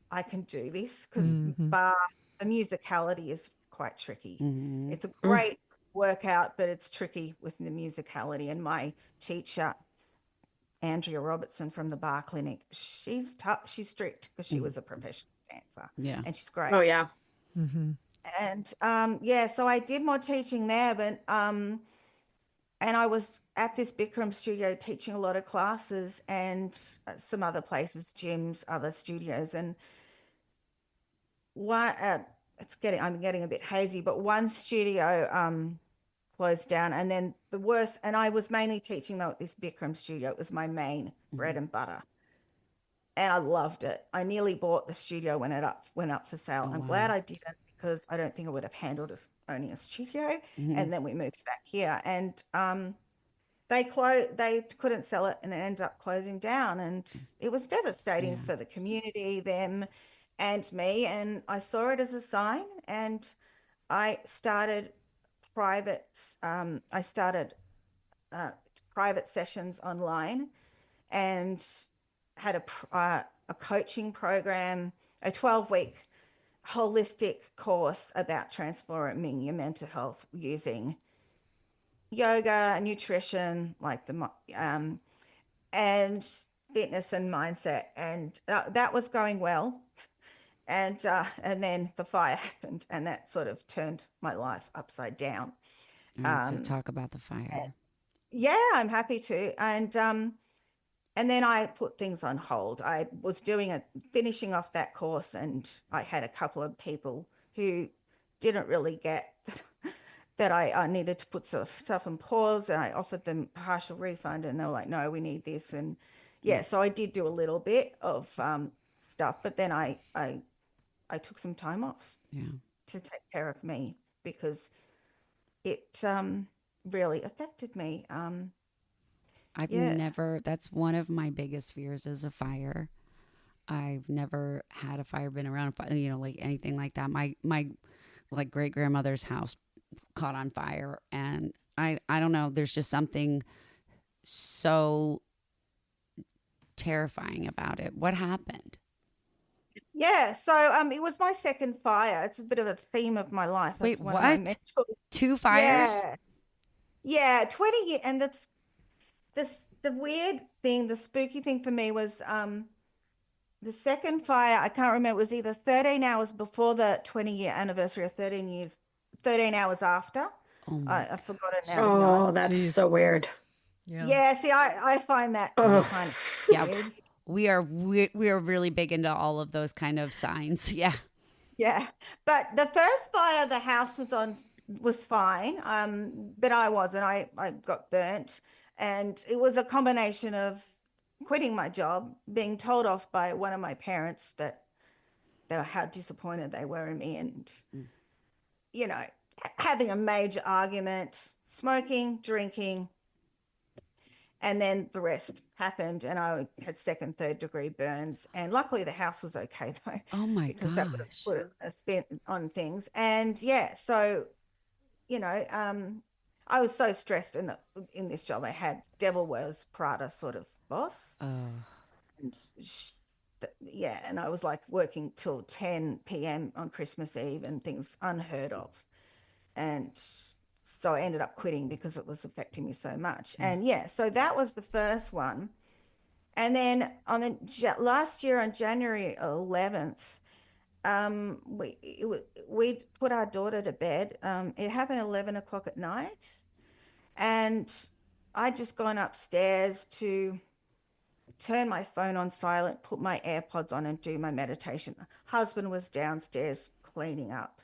I can do this because bar, the musicality is quite tricky. It's a great workout, but it's tricky with the musicality. And my teacher, Andrea Robertson from the Bar Clinic, she's tough, she's strict because she was a professional dancer. Yeah. And she's great. Oh yeah. And yeah, so I did more teaching there, but and I was at this Bikram studio teaching a lot of classes, and some other places, gyms, other studios, and I'm getting a bit hazy, but one studio closed down, and then the worst, and I was mainly teaching though at this Bikram studio. It was my main bread and butter, and I loved it. I nearly bought the studio when it went up for sale. I'm glad I didn't, because I don't think I would have handled owning a studio. And then we moved back here, and they couldn't sell it, and it ended up closing down, and it was devastating for the community, them and me. And I saw it as a sign, and I started private private sessions online, and had a coaching program, a 12-week holistic course about transforming your mental health using yoga, nutrition, like and fitness and mindset, and that was going well. And then the fire happened, and that sort of turned my life upside down. All right, so talk about the fire. Yeah, I'm happy to. And then I put things on hold. I was finishing off that course, and I had a couple of people who didn't really get that I needed to put stuff on pause, and I offered them partial refund, and they were like, no, we need this. And yeah, so I did do a little bit of stuff, but then I took some time off to take care of me, because it really affected me. That's one of my biggest fears is a fire. I've never had a fire, been around a fire, like anything like that. My like great grandmother's house caught on fire, and I don't know, there's just something so terrifying about it. What happened? Yeah, so it was my second fire. It's a bit of a theme of my life. Wait, what? 2 fires? Yeah, 20 years. And the weird thing, the spooky thing for me was the second fire. I can't remember. It was either 13 hours before the 20-year anniversary or 13 hours after. I've forgotten now. Oh, that's so weird. Yeah, see, I find that kind of weird. We are really big into all of those kind of signs. Yeah. Yeah. But the first fire the house was on was fine. But I wasn't. I got burnt. And it was a combination of quitting my job, being told off by one of my parents that how disappointed they were in me, and having a major argument, smoking, drinking. And then the rest happened, and I had second, third degree burns. And luckily the house was okay though. Oh my because gosh. that would have put a spin on things. And yeah, so, I was so stressed in this job. I had Devil Wears Prada sort of boss. Oh. And and I was like working till 10 p.m. on Christmas Eve and things unheard of. And so I ended up quitting because it was affecting me so much. And so that was the first one. And then last year on January 11th, we put our daughter to bed. It happened 11 o'clock at night. And I'd just gone upstairs to turn my phone on silent, put my AirPods on and do my meditation. Husband was downstairs cleaning up.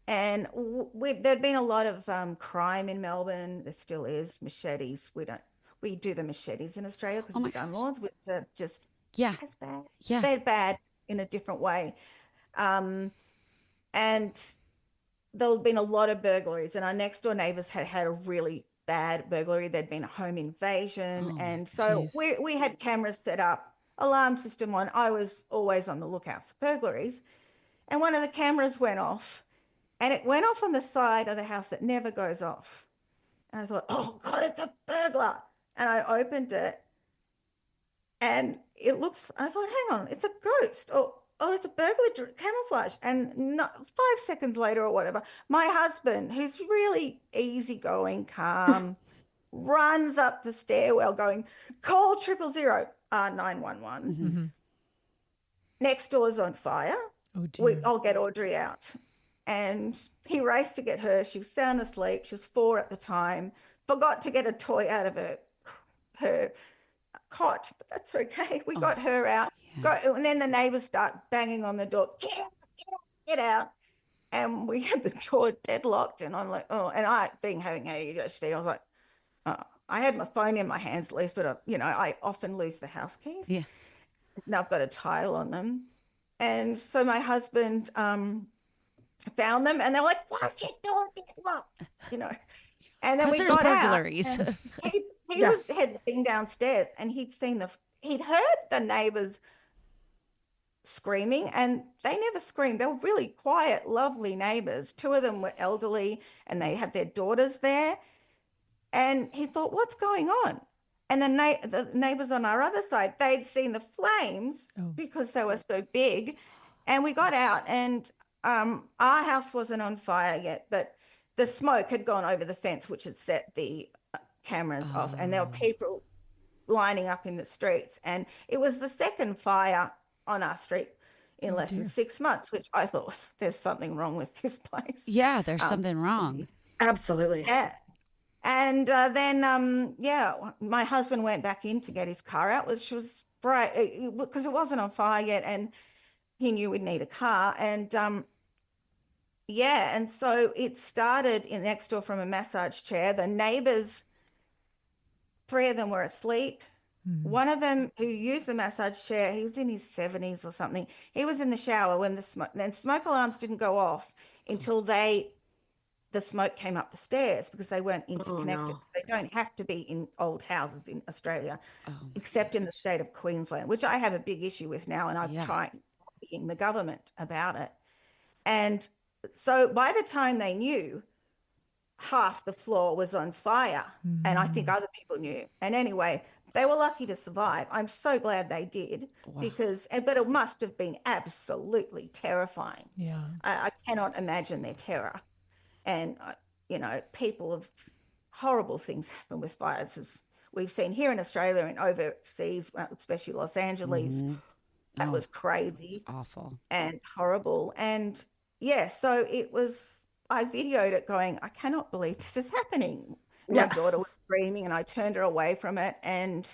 And there'd been a lot of crime in Melbourne. There still is. Machetes. We do the machetes in Australia because of gun laws, which are just as bad. Yeah. They're bad in a different way. And there'd been a lot of burglaries, and our next door neighbors had a really bad burglary. There'd been a home invasion. And so we had cameras set up, alarm system on. I was always on the lookout for burglaries. And one of the cameras went off. And it went off on the side of the house that never goes off. And I thought, oh, God, it's a burglar. And I opened it. And I thought, hang on, it's a ghost. Oh, it's a burglar camouflage. And 5 seconds later or whatever, my husband, who's really easygoing, calm, runs up the stairwell going, call 000, 911. Mm-hmm. Next door's on fire. Oh, dear. I'll get Audrey out. And he raced to get her. She was sound asleep. She was 4 at the time. Forgot to get a toy out of her cot, but that's okay. We got her out. Yeah. And then the neighbors start banging on the door. Get out. And we had the door deadlocked. And I'm like, and having ADHD, I was like, I had my phone in my hands at least, but I often lose the house keys. Yeah. Now I've got a tile on them. And so my husband found them, and they're like, what's your door locked? And then we got burglaries. Out. He had been downstairs, and he'd heard the neighbors screaming, and they never screamed. They were really quiet, lovely neighbors. 2 of them were elderly, and they had their daughters there. And he thought, what's going on? And the neighbors on our other side, they'd seen the flames because they were so big. And we got out, and our house wasn't on fire yet, but the smoke had gone over the fence, which had set the cameras off, and there were people lining up in the streets. And it was the second fire on our street in less than 6 months, which I thought there's something wrong with this place. Yeah, there's something wrong. Absolutely. Yeah. And then, my husband went back in to get his car out, which was bright because it wasn't on fire yet, and he knew we'd need a car. And and so it started in next door from a massage chair. The neighbors, 3 of them were asleep. One of them who used the massage chair, he was in his 70s or something. He was in the shower when the smoke alarms didn't go off until the smoke came up the stairs, because they weren't interconnected. They don't have to be in old houses in Australia, except in the state of Queensland, which I have a big issue with now, and I've tried lobbying the government about it. And so by the time they knew, half the floor was on fire, and I think other people knew. And anyway, they were lucky to survive. I'm so glad they did, but it must have been absolutely terrifying. Yeah. I cannot imagine their terror. And, people have horrible things happen with fires, as we've seen here in Australia and overseas, especially Los Angeles. That was crazy. It's awful. And horrible. And so I videoed it going, I cannot believe this is happening. My daughter was screaming, and I turned her away from it. And,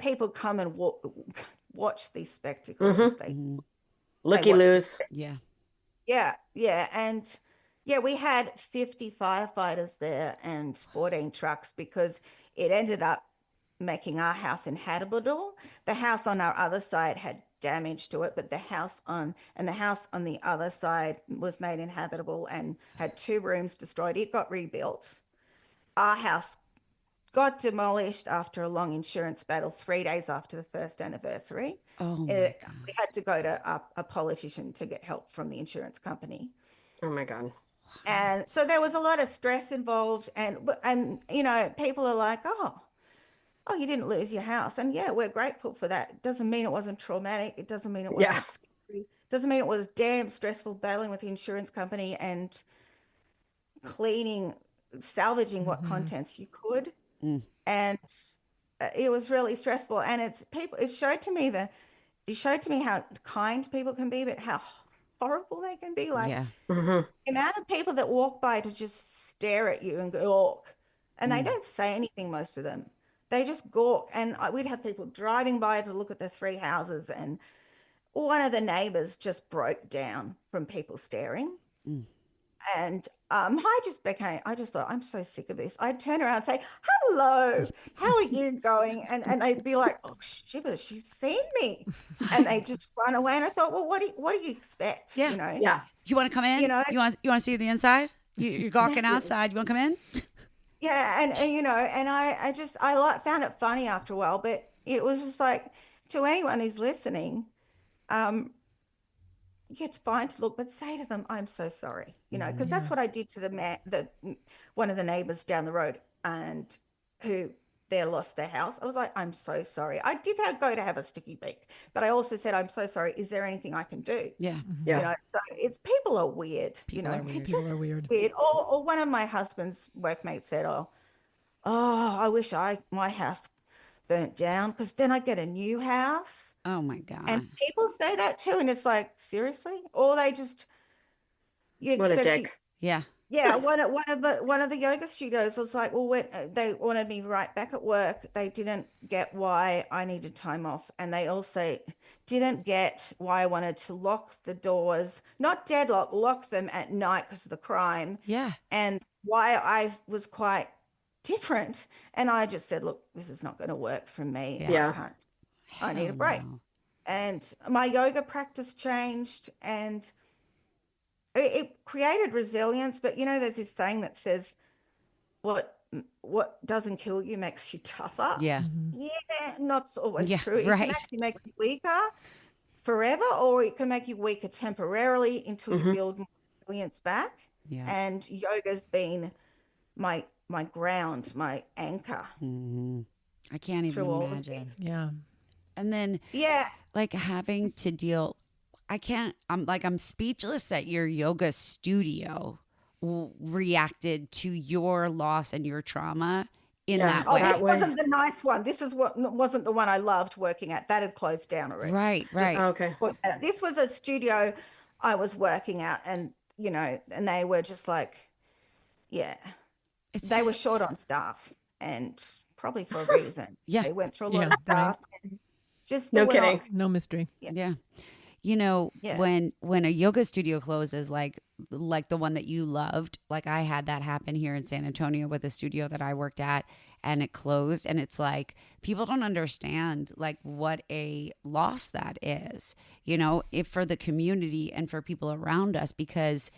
people come and watch these spectacles. Looky-loos. Yeah. Yeah. And we had 50 firefighters there and 14 trucks, because it ended up making our house inhabitable. The house on our other side had damage to it, but the house on the other side was made inhabitable and had 2 rooms destroyed. It got rebuilt. Our house got demolished after a long insurance battle 3 days after the first anniversary. We had to go to a politician to get help from the insurance company. Oh my God. And so there was a lot of stress involved, and people are like, oh, you didn't lose your house. And we're grateful for that. It doesn't mean it wasn't traumatic. It doesn't mean it wasn't scary. It doesn't mean it was damn stressful battling with the insurance company and salvaging what contents you could. And it was really stressful. And it showed to me how kind people can be, but how horrible they can be. Like the amount of people that walk by to just stare at you and gawk, and they don't say anything, most of them. They just gawk. And we'd have people driving by to look at the 3 houses, and one of the neighbors just broke down from people staring. And I just thought, I'm so sick of this. I'd turn around and say, hello, how are you going? And they'd be like, oh, shivers, she's seen me. And they just run away. And I thought, well, what do you expect? Yeah. You want to come in? You want to see the inside? You're gawking outside. You want to come in? Yeah. And I found it funny after a while, but it was just like, to anyone who's listening, it's fine to look, but say to them, I'm so sorry, because that's what I did to one of the neighbors down the road, and who lost their house. I was like, I'm so sorry. I did go to have a sticky beak, but I also said, I'm so sorry. Is there anything I can do? Yeah. So people are weird. People are weird. Or one of my husband's workmates said, oh, I wish my house burnt down, because then I'd get a new house. Oh my God. And people say that too, and it's like, seriously? Or they just what a dick. Yeah. One of the yoga studios was like, well, when they wanted me right back at work, they didn't get why I needed time off, and they also didn't get why I wanted to lock the doors, not deadlock, lock them at night because of the crime. Yeah. And why I was quite different, and I just said, look, this is not going to work for me. Yeah. I need a break. And my yoga practice changed, and it created resilience. But there's this saying that says, what doesn't kill you makes you tougher. Yeah. Not always true. It Right. can actually make you weaker forever, or it can make you weaker temporarily until you build more resilience back. Yeah. And yoga's been my ground, my anchor. I can't even imagine. Yeah. And then, like having to deal, I'm speechless that your yoga studio reacted to your loss and your trauma in that way. This wasn't the nice one. This wasn't the one I loved working at. That had closed down already. Right. Okay. This was a studio I was working at, and and they were just like, they were short on staff, and probably for a reason. Yeah, they went through a lot of stuff. And just no kidding, no mystery. Yeah. When a yoga studio closes, like the one that you loved, like I had that happen here in San Antonio with a studio that I worked at, and it closed, and it's like people don't understand like what a loss that is, if for the community and for people around us, because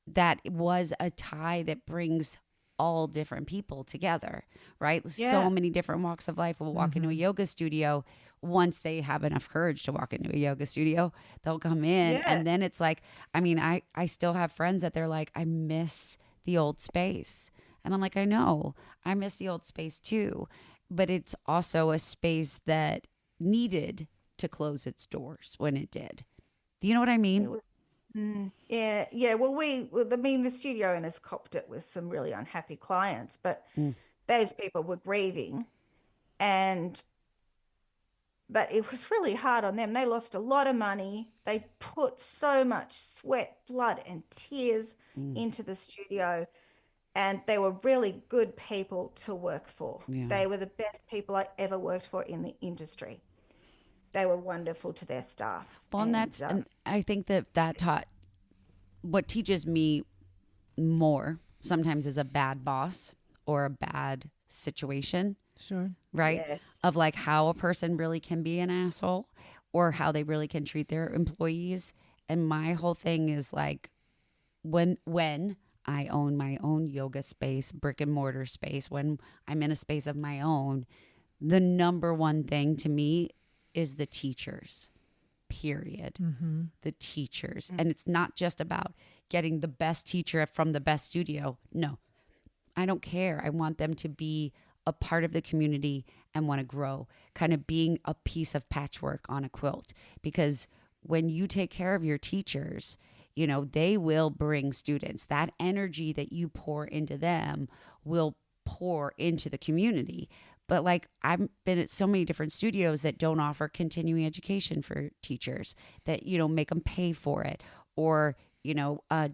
that was a tie that brings all different people together, right? Yeah. So many different walks of life will walk into a yoga studio. Once they have enough courage to walk into a yoga studio, they'll come in. And then it's like, I still have friends that they're like, I miss the old space. And I'm like, I know, I miss the old space too. But it's also a space that needed to close its doors when it did. Do you know what I mean? Yeah. Well, the studio owners copped it with some really unhappy clients, but those people were grieving, but it was really hard on them. They lost a lot of money. They put so much sweat, blood, and tears into the studio, and they were really good people to work for. Yeah. They were the best people I ever worked for in the industry. They were wonderful to their staff. Well, and I think that taught what teaches me more sometimes is a bad boss or a bad situation. Sure. Right? Yes. Of like how a person really can be an asshole or how they really can treat their employees. And my whole thing is like when I own my own yoga space, brick and mortar space, when I'm in a space of my own, the number one thing to me is the teachers, period. The teachers. And it's not just about getting the best teacher from the best studio. No, I don't care. I want them to be a part of the community and want to grow, kind of being a piece of patchwork on a quilt. Because when you take care of your teachers, they will bring students. That energy that you pour into them will pour into the community. But like I've been at so many different studios that don't offer continuing education for teachers, that, make them pay for it, or,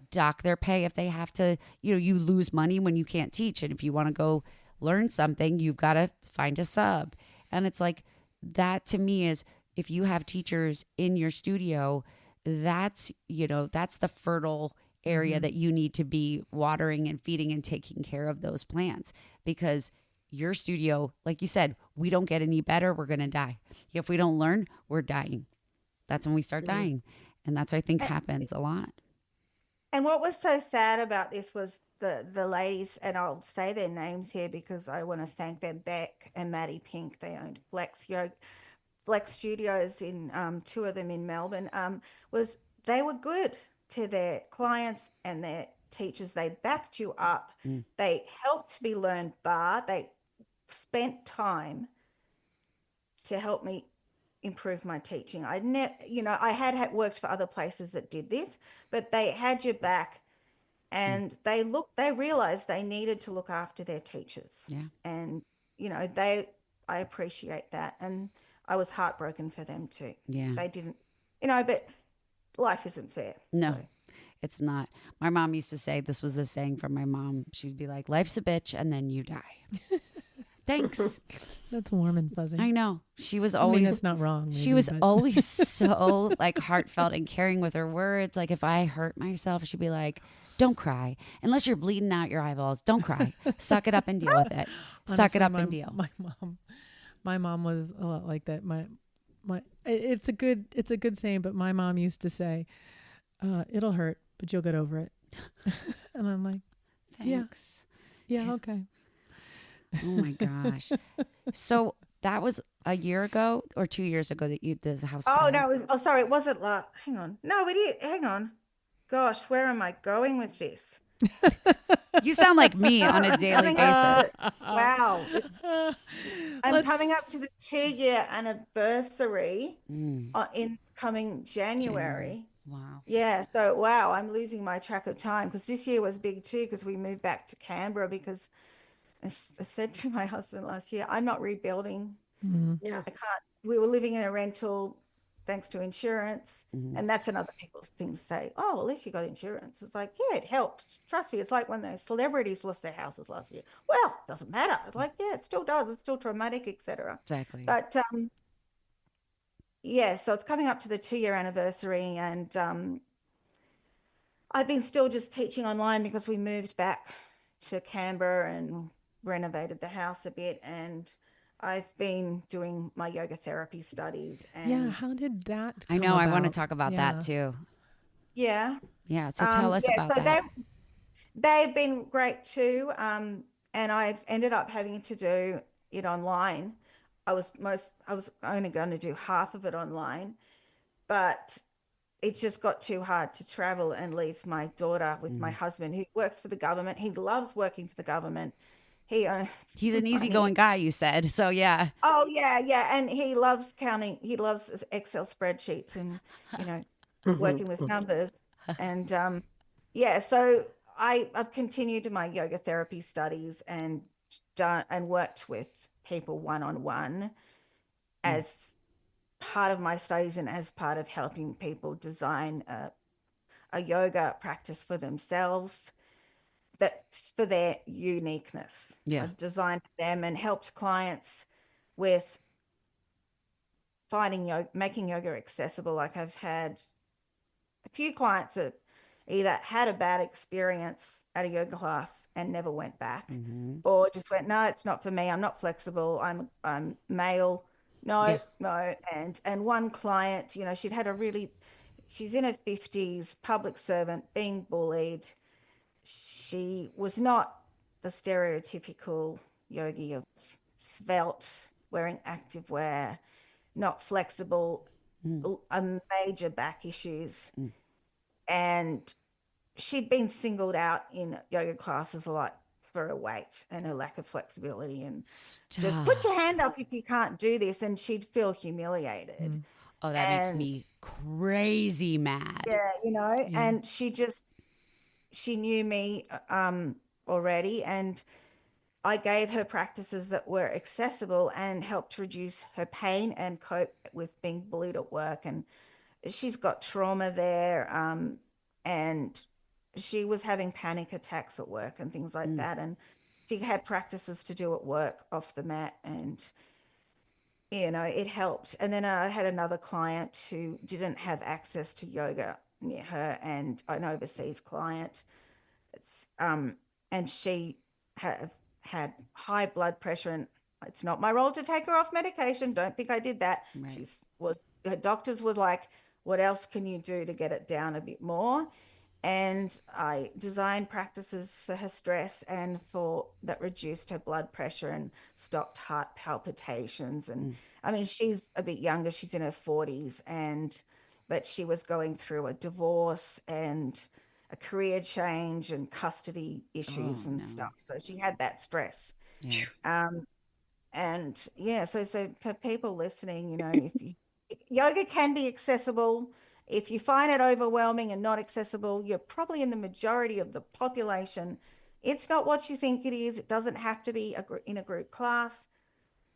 dock their pay if they have to, you lose money when you can't teach. And if you want to go learn something, you've got to find a sub. And it's like, that to me is, if you have teachers in your studio, that's the fertile area that you need to be watering and feeding and taking care of those plants. Because your studio, like you said, we don't get any better, we're going to die. If we don't learn, we're dying. That's when we start dying. And that's what I think happens a lot. And what was so sad about this was the ladies, and I'll say their names here because I want to thank them, Beck and Maddie Pink. They owned Flex Studios in two of them in Melbourne. They were good to their clients and their teachers. They backed you up. They helped me learn bar. They spent time to help me improve my teaching. I had worked for other places that did this, but they had your back, and they realized they needed to look after their teachers. Yeah. And I appreciate that, and I was heartbroken for them too. Yeah. They didn't, but life isn't fair. No. So. It's not. My mom used to say, this was the saying from my mom. She'd be like, life's a bitch and then you die. Thanks. That's warm and fuzzy. I know. She was always, that's not wrong. She was always so like heartfelt and caring with her words. Like if I hurt myself, she'd be like, don't cry. Unless you're bleeding out your eyeballs, don't cry. Suck it up and deal with it. Honestly, suck it up and deal. My mom was a lot like that. It's a good saying, but my mom used to say, it'll hurt, but you'll get over it. And I'm like, thanks. Yeah, okay. Oh my gosh. So that was a year ago or 2 years ago that you did the house. Oh, no. Sorry. It wasn't hang on. No, it is. Hang on. Gosh, where am I going with this? You sound like me on a daily basis. Wow. I'm coming up to the 2-year anniversary in coming January. Wow. Yeah, so wow, I'm losing my track of time because this year was big too because we moved back to Canberra because I said to my husband last year, I'm not rebuilding. Yeah. I can't. We were living in a rental thanks to insurance. Mm-hmm. And that's another people's thing to say, oh, well, at least you got insurance. It's like, yeah, it helps. Trust me. It's like when the celebrities lost their houses last year. Well, doesn't matter. It's like, yeah, it still does. It's still traumatic, etc. Exactly. But yeah, so it's coming up to the 2-year anniversary, and I've been still just teaching online because we moved back to Canberra and renovated the house a bit, and I've been doing my yoga therapy studies. And Yeah, how did that I come know. I want to about? talk about that too. yeah, Yeah. So tell us about so that. they've been great too. And I've ended up having to do it online. I was only going to do half of it online, but it just got too hard to travel and leave my daughter with my husband who works for the government. He loves working for the government. He earns He's an money. easygoing guy, you said. So yeah. Oh yeah, yeah, and he loves counting. He loves Excel spreadsheets and you know working with numbers. And yeah, so I've continued my yoga therapy studies and done and worked with people one on one as part of my studies and as part of helping people design a yoga practice for themselves that's for their uniqueness. Yeah. I've designed them and helped clients with finding yoga, making yoga accessible. Like I've had a few clients that either had a bad experience at a yoga class and never went back, or just went, no, it's not for me. I'm not flexible. I'm male. No, Yeah. no. And one client, you know, she's in her 50s, public servant, being bullied. She was not the stereotypical yogi of svelte, wearing activewear, not flexible, a major back issues. And she'd been singled out in yoga classes a lot for her weight and her lack of flexibility. And just put your hand up if you can't do this. And she'd feel humiliated. Oh, that makes me crazy mad. Yeah, you know, and she knew me already. And I gave her practices that were accessible and helped reduce her pain and cope with being bullied at work. And she's got trauma there, and she was having panic attacks at work and things like that. And she had practices to do at work off the mat, and you know, it helped. And then I had another client who didn't have access to yoga near her, and an overseas client. And she had high blood pressure, and it's not my role to take her off medication. Don't think I did that. Right. Her doctors were like, what else can you do to get it down a bit more? And I designed practices for her stress and for that reduced her blood pressure and stopped heart palpitations. And I mean, she's a bit younger, she's in her 40s, but she was going through a divorce and a career change and custody issues stuff. So she had that stress. Yeah. And yeah, so for people listening, you know, yoga can be accessible. If you find it overwhelming and not accessible, you're probably in the majority of the population. It's not what you think it is. It doesn't have to be in a group class.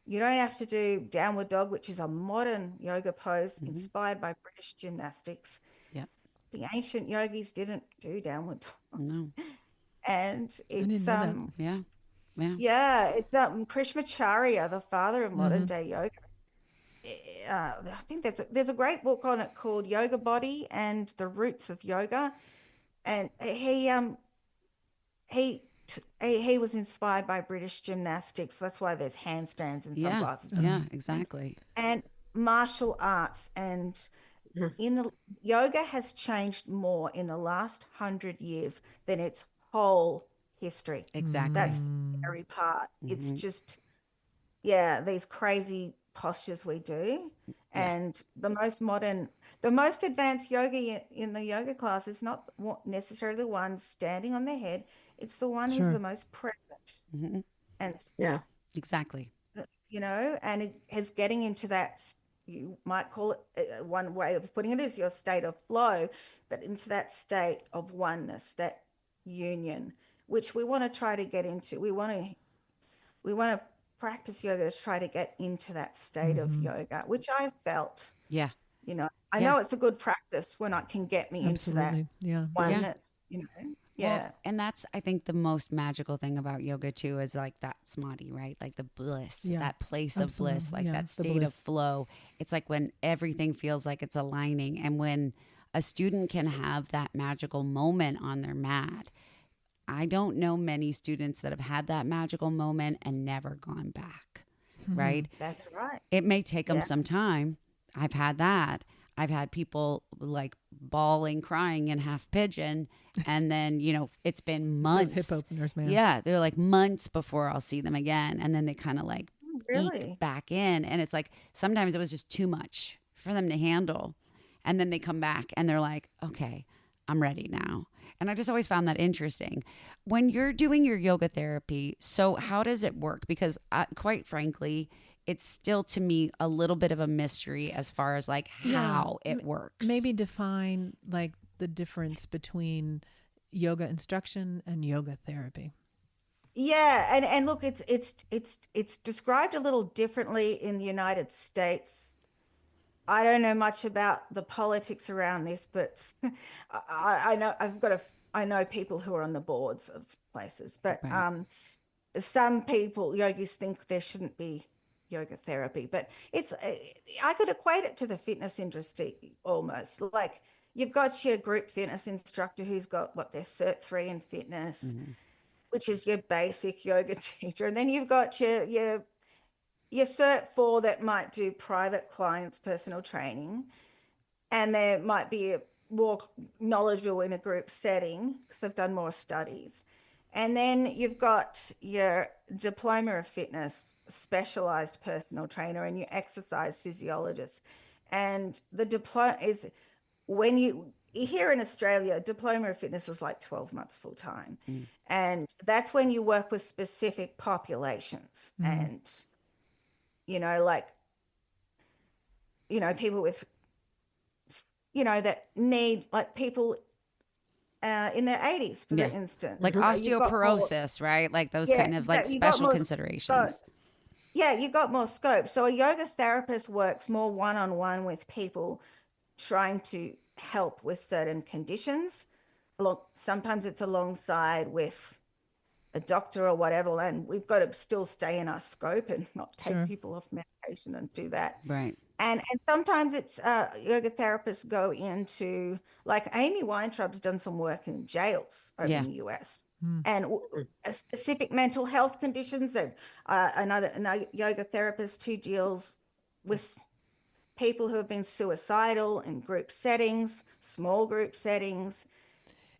You don't have to do downward dog, which is a modern yoga pose inspired by British gymnastics. Yep. The ancient yogis didn't do downward dog. No. And it's Yeah. yeah, it's Krishnamacharya, the father of modern day yoga. I think there's a great book on it called Yoga Body and the Roots of Yoga, and he was inspired by British gymnastics. That's why there's handstands in some classes. Yeah, exactly. And martial arts, and in the yoga has changed more in the last 100 years than its whole history. Exactly. That's the scary part. It's just these crazy postures we do. And the most advanced yoga in the yoga class is not necessarily the one standing on their head. It's the one who's the most present. And Yeah, exactly. you know, and it is getting into that you might call it, one way of putting it is your state of flow, but into that state of oneness, that union, which we want to try to get into. We want to practice yoga to try to get into that state of yoga, which I felt. Yeah. You know, I Yeah. know it's a good practice when it can get me into that Absolutely. Yeah. oneness, you know. Yeah. Well, and that's, I think, the most magical thing about yoga too is like that samadhi, right? Like the bliss, Yeah. that place of Absolutely. bliss, like Yeah, that the state of bliss. flow. It's like when everything feels like it's aligning, and when a student can have that magical moment on their mat. I don't know many students that have had that magical moment and never gone back, right? That's right. It may take them Yeah. some time. I've had that. I've had people like bawling, crying in half pigeon. And then, you know, it's been months. Those hip openers, man. Yeah. They're like months before I'll see them again. And then they kind of like Really? eke back in. And it's like sometimes it was just too much for them to handle. And then they come back and they're like, okay, I'm ready now. And I just always found that interesting. When you're doing your yoga therapy, so how does it work? Because quite frankly, it's still to me a little bit of a mystery as far as like how it works. Maybe define like the difference between yoga instruction and yoga therapy. Yeah, and look, it's described a little differently in the United States. I don't know much about the politics around this, but I know I know people who are on the boards of places, but Right. some people, yogis, think there shouldn't be yoga therapy, but I could equate it to the fitness industry almost. Like you've got your group fitness instructor who's got their Cert 3 in fitness, which is your basic yoga teacher, and then you've got your Cert 4 that might do private clients personal training, and there might be more knowledgeable in a group setting because they've done more studies. And then you've got your diploma of fitness specialized personal trainer and your exercise physiologist. And the diploma is when you here in Australia, diploma of fitness was like 12 months full time. And that's when you work with specific populations and, you know, like, you know, people with, you know, that need like people in their 80s, for instance. Like osteoporosis, right? Like those kind of like special considerations. Yeah, you got more scope. So a yoga therapist works more one-on-one with people trying to help with certain conditions. Look, sometimes it's alongside with a doctor or whatever, and we've got to still stay in our scope and not take people off medication and do that. Right. And sometimes it's yoga therapists go into, like Amy Weintraub's done some work in jails over in the US and specific mental health conditions. And another yoga therapist who deals with people who have been suicidal in group settings, small group settings.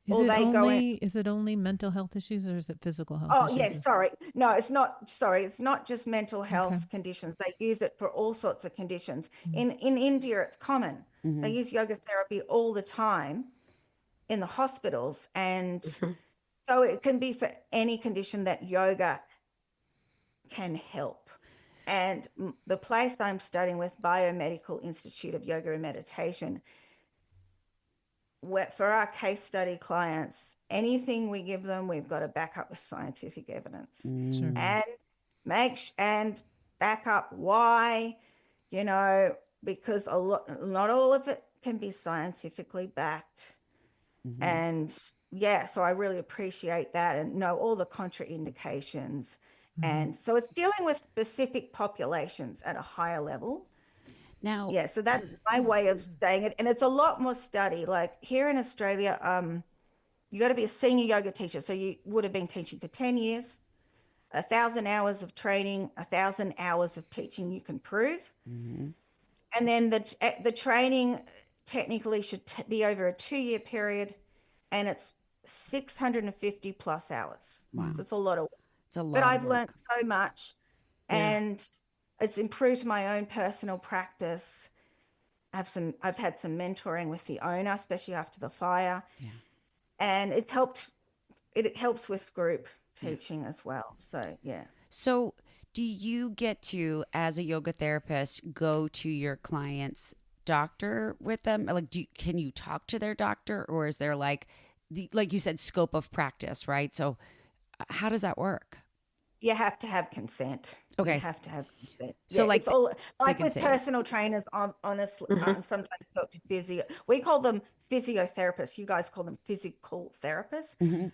Is it only mental health issues or is it physical health issues? Yes, sorry. No, it's not. Sorry, it's not just mental health conditions. They use it for all sorts of conditions. In India, it's common. They use yoga therapy all the time in the hospitals. And so it can be for any condition that yoga can help. And the place I'm studying with, Biomedical Institute of Yoga and Meditation, for our case study clients, anything we give them, we've got to back up with scientific evidence and back up why, you know, because not all of it can be scientifically backed. And so I really appreciate that and know all the contraindications. And so it's dealing with specific populations at a higher level. Now, so that's my way of saying it. And it's a lot more study. Like here in Australia, you got to be a senior yoga teacher. So you would have been teaching for 10 years, 1,000 hours of training, 1,000 hours of teaching you can prove. And then the training technically should be over a 2-year period, and it's 650 plus hours. Wow. So it's a lot of work. It's a lot But of I've work. learned so much, and it's improved my own personal practice. I've had some mentoring with the owner, especially after the fire. And it helps with group teaching as well. So, So do you get to, as a yoga therapist, go to your client's doctor with them? Like, can you talk to their doctor, or is there like you said, scope of practice, right? So how does that work? You have to have consent. Okay. You have to have consent. So it's all like can with say personal trainers. Honestly, sometimes talk to physio. We call them physiotherapists. You guys call them physical therapists.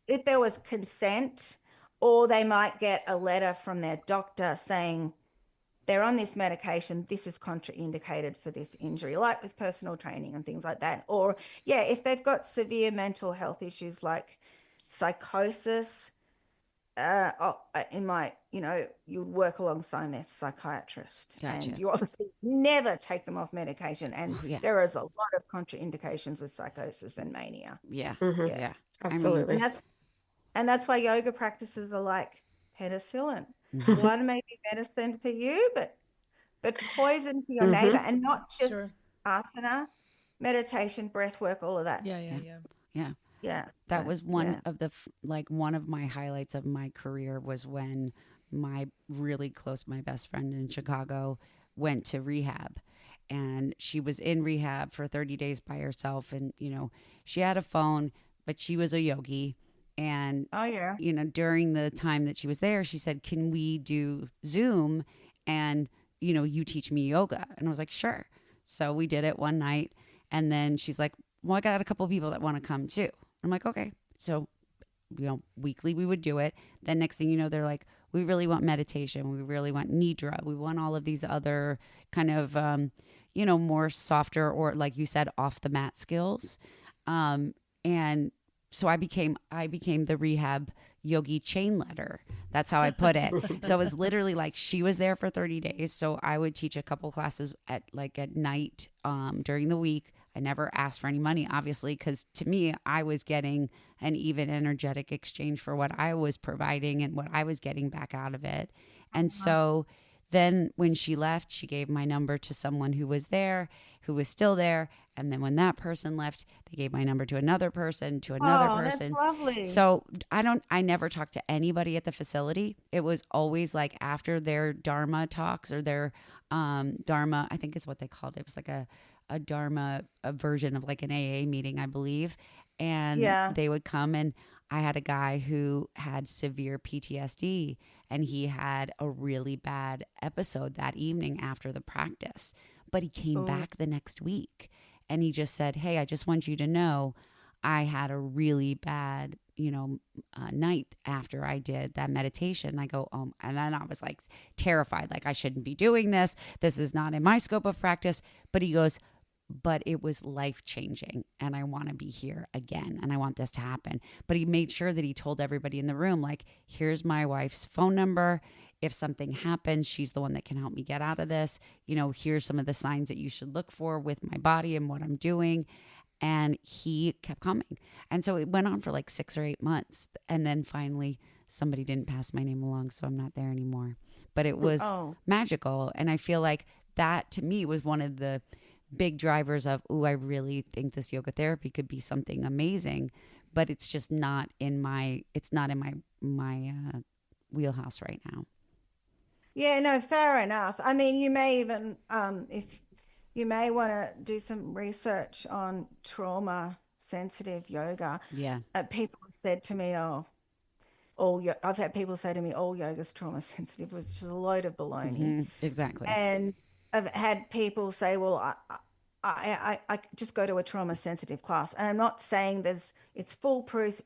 If there was consent, or they might get a letter from their doctor saying they're on this medication, this is contraindicated for this injury, like with personal training and things like that. Or if they've got severe mental health issues like psychosis, you would work alongside their psychiatrist. Gotcha. And you obviously never take them off medication. And there is a lot of contraindications with psychosis and mania. Yeah. Absolutely. And that's why yoga practices are like penicillin. One may be medicine for you, but poison for your neighbor, and not just asana, meditation, breath work, all of that. Yeah. That was one of the one of my highlights of my career was when my best friend in Chicago went to rehab, and she was in rehab for 30 days by herself. And, she had a phone, but she was a yogi. And, during the time that she was there, she said, can we do Zoom and, you teach me yoga? And I was like, sure. So we did it one night. And then she's like, well, I got a couple of people that want to come too. I'm like, okay. So, weekly we would do it. Then next thing you know, they're like, we really want meditation. We really want nidra. We want all of these other kind of, more softer, or like you said, off the mat skills. And so I became the rehab yogi chain letter. That's how I put it. So it was literally like she was there for 30 days. So I would teach a couple classes at night during the week. I never asked for any money, obviously, because to me, I was getting an even energetic exchange for what I was providing and what I was getting back out of it. And so then when she left, she gave my number to someone who was there, who was still there. And then when that person left, they gave my number to another person, to another person. That's lovely. So I never talked to anybody at the facility. It was always like after their Dharma talks, or their Dharma, I think is what they called it. It was like a Dharma, a version of like an AA meeting, I believe. And they would come, and I had a guy who had severe PTSD, and he had a really bad episode that evening after the practice, but he came back the next week, and he just said, hey, I just want you to know I had a really bad, night after I did that meditation. I go, and then I was like terrified, like I shouldn't be doing this. This is not in my scope of practice. But he goes, but it was life-changing, and I want to be here again, and I want this to happen. But he made sure that he told everybody in the room, like, here's my wife's phone number. If something happens, she's the one that can help me get out of this. Here's some of the signs that you should look for with my body and what I'm doing. And he kept coming. And so it went on for like 6 or 8 months. And then finally, somebody didn't pass my name along, so I'm not there anymore. But it was magical. And I feel like that, to me, was one of the big drivers of, I really think this yoga therapy could be something amazing, but it's just not in my wheelhouse right now. Yeah, no, fair enough. I mean, you may even, if you may want to do some research on trauma sensitive yoga. Yeah. People said to me, I've had people say to me, all yoga's trauma sensitive, which is a load of baloney. Mm-hmm. Exactly. And I've had people say, well, I just go to a trauma sensitive class. And I'm not saying it's foolproof.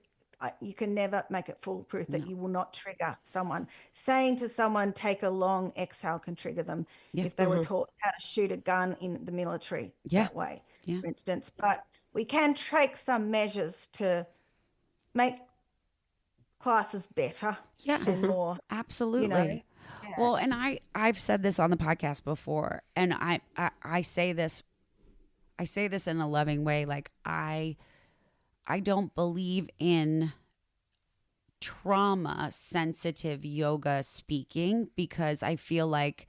You can never make it foolproof that you will not trigger someone. Saying to someone, take a long exhale can trigger them if they were taught how to shoot a gun in the military that way, for instance. But we can take some measures to make classes better and more. Absolutely. Well, and I've said this on the podcast before, and I say this in a loving way. Like I don't believe in trauma sensitive yoga speaking, because I feel like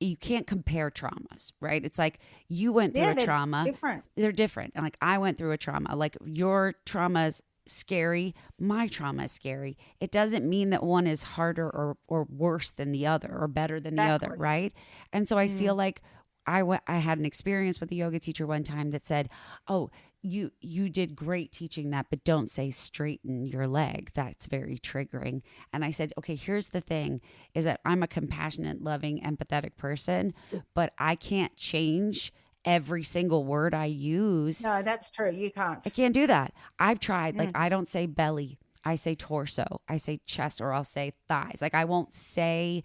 you can't compare traumas, right? It's like you went through a trauma. Different. They're different. And like I went through a trauma. Like your traumas scary, my trauma is scary. It doesn't mean that one is harder or worse than the other or better than the other, right? And so I feel like I had an experience with a yoga teacher one time that said, "Oh, you did great teaching that, but don't say straighten your leg. That's very triggering." And I said, "Okay, here's the thing is that I'm a compassionate, loving, empathetic person, but I can't change every single word I use." No, that's true. You can't. I can't do that. I've tried. Like, I don't say belly. I say torso. I say chest, or I'll say thighs. Like, I won't say,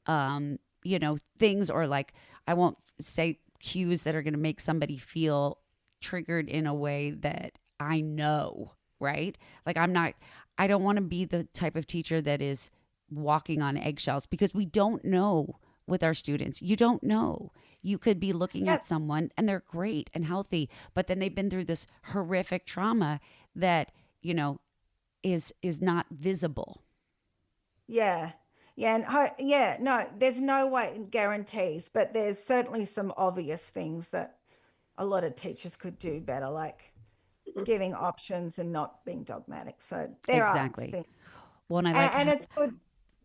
things, or like, I won't say cues that are going to make somebody feel triggered in a way that I know, right? Like, I don't want to be the type of teacher that is walking on eggshells, because we don't know with our students. You don't know. You could be looking at someone and they're great and healthy, but then they've been through this horrific trauma that, is not visible. Yeah. Yeah. No, there's no way guarantees, but there's certainly some obvious things that a lot of teachers could do better, like giving options and not being dogmatic. So there are things. Well, and it's good.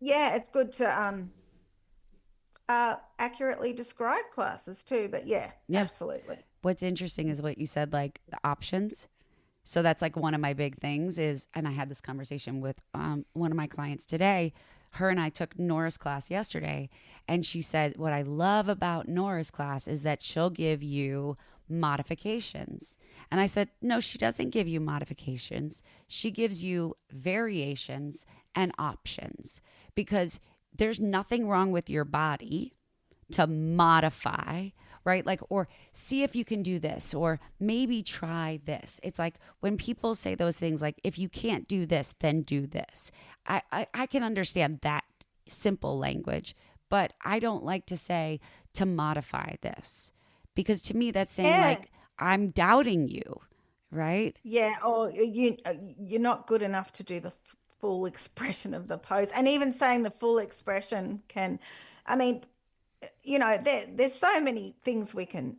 Yeah, it's good to accurately describe classes too. But yeah, absolutely. What's interesting is what you said, like the options. So that's like one of my big things is, and I had this conversation with one of my clients today. Her and I took Nora's class yesterday, and she said, what I love about Nora's class is that she'll give you modifications. And I said, no, she doesn't give you modifications. She gives you variations and options, because there's nothing wrong with your body to modify, right? Like, or see if you can do this, or maybe try this. It's like when people say those things, like, if you can't do this, then do this. I can understand that simple language, but I don't like to say to modify this, because to me that's saying like, I'm doubting you, right? Yeah, or you're not good enough to do the full expression of the pose. And even saying the full expression there's so many things we can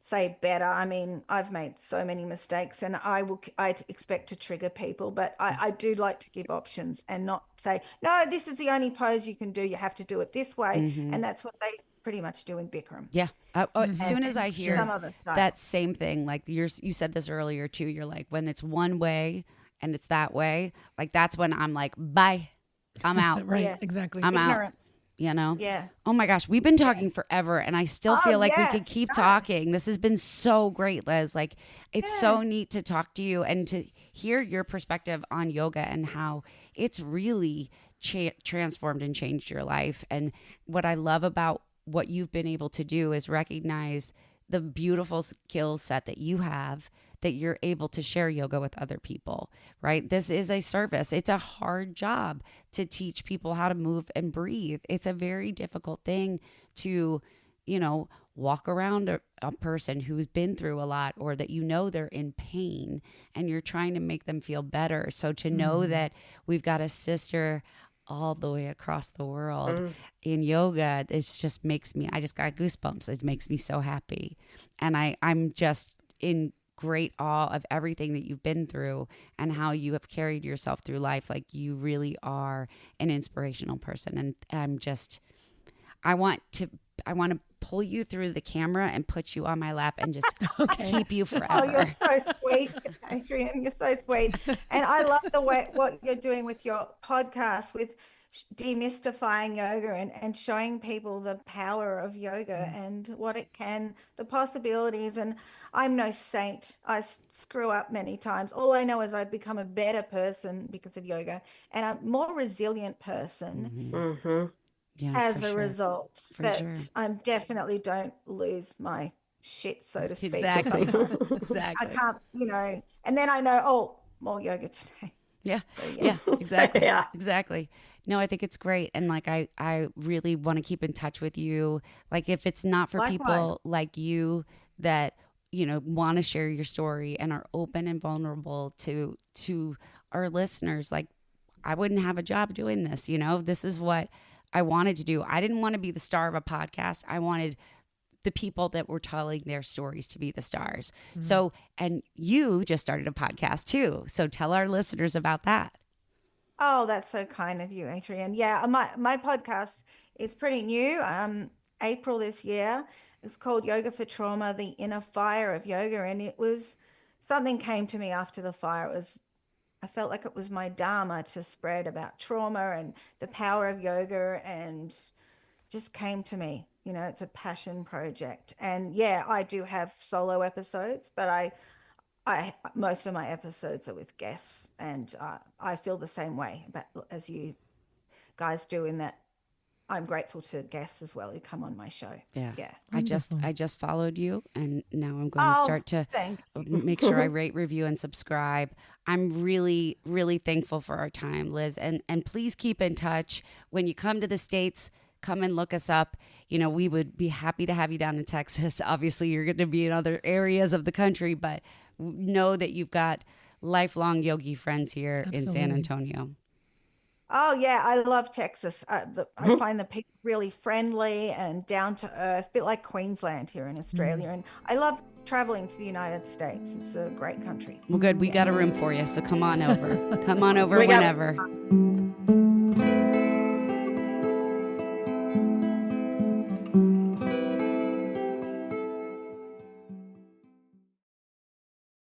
say better. I mean, I've made so many mistakes, and I expect to trigger people, but I do like to give options and not say, no, this is the only pose you can do. You have to do it this way. And that's what they pretty much do in Bikram. Yeah. As soon as I hear that same thing, like you said this earlier too, you're like, when it's one way and it's that way, like that's when I'm like, bye, I'm out. Right. Yeah. Exactly. I'm Ignorance. out. Yeah. Oh my gosh, we've been talking forever, and I still feel like we could keep talking. This has been so great, Liz. Like, it's so neat to talk to you and to hear your perspective on yoga and how it's really transformed and changed your life. And what I love about what you've been able to do is recognize the beautiful skill set that you have, that you're able to share yoga with other people, right? This is a service. It's a hard job to teach people how to move and breathe. It's a very difficult thing to, walk around a person who's been through a lot, or that they're in pain and you're trying to make them feel better. So to know that we've got a sister all the way across the world in yoga, it just I just got goosebumps. It makes me so happy. And I'm just in great awe of everything that you've been through and how you have carried yourself through life. Like, you really are an inspirational person. And I want to pull you through the camera and put you on my lap and just keep you forever. Oh, you're so sweet, Adrienne. You're so sweet. And I love what you're doing with your podcast, with demystifying yoga and showing people the power of yoga and what it can, the possibilities. And I'm no saint. I screw up many times. All I know is I've become a better person because of yoga, and a more resilient person as a result. But I definitely don't lose my shit, so to speak. Exactly. I can't, and then I know, more yoga today. Yeah. So, yeah. Exactly. Yeah. Exactly. No, I think it's great. And like, I really want to keep in touch with you. Like, if it's not for people like you that, want to share your story and are open and vulnerable to our listeners, like, I wouldn't have a job doing this. This is what I wanted to do. I didn't want to be the star of a podcast. I wanted the people that were telling their stories to be the stars. So, and you just started a podcast too. So tell our listeners about that. Oh, that's so kind of you, Adrienne. Yeah, my podcast is pretty new. April this year. It's called Yoga for Trauma, the Inner Fire of Yoga. And it was something came to me after the fire. I felt like it was my dharma to spread about trauma and the power of yoga, and just came to me. It's a passion project. And yeah, I do have solo episodes, but I most of my episodes are with guests, and I feel the same way as you guys do, in that I'm grateful to guests as well who come on my show. Yeah. Wonderful. I just followed you, and now I'm going to start to make sure I rate, review, and subscribe. I'm really, really thankful for our time, Liz. And please keep in touch. When you come to the States, come and look us up. We would be happy to have you down in Texas. Obviously, you're going to be in other areas of the country, but know that you've got lifelong yogi friends here in San Antonio. Oh yeah, I love Texas. I find the people really friendly and down to earth, a bit like Queensland here in Australia. And I love traveling to the United States. It's a great country. Well, good. We got a room for you, so come on over. Come on over whenever.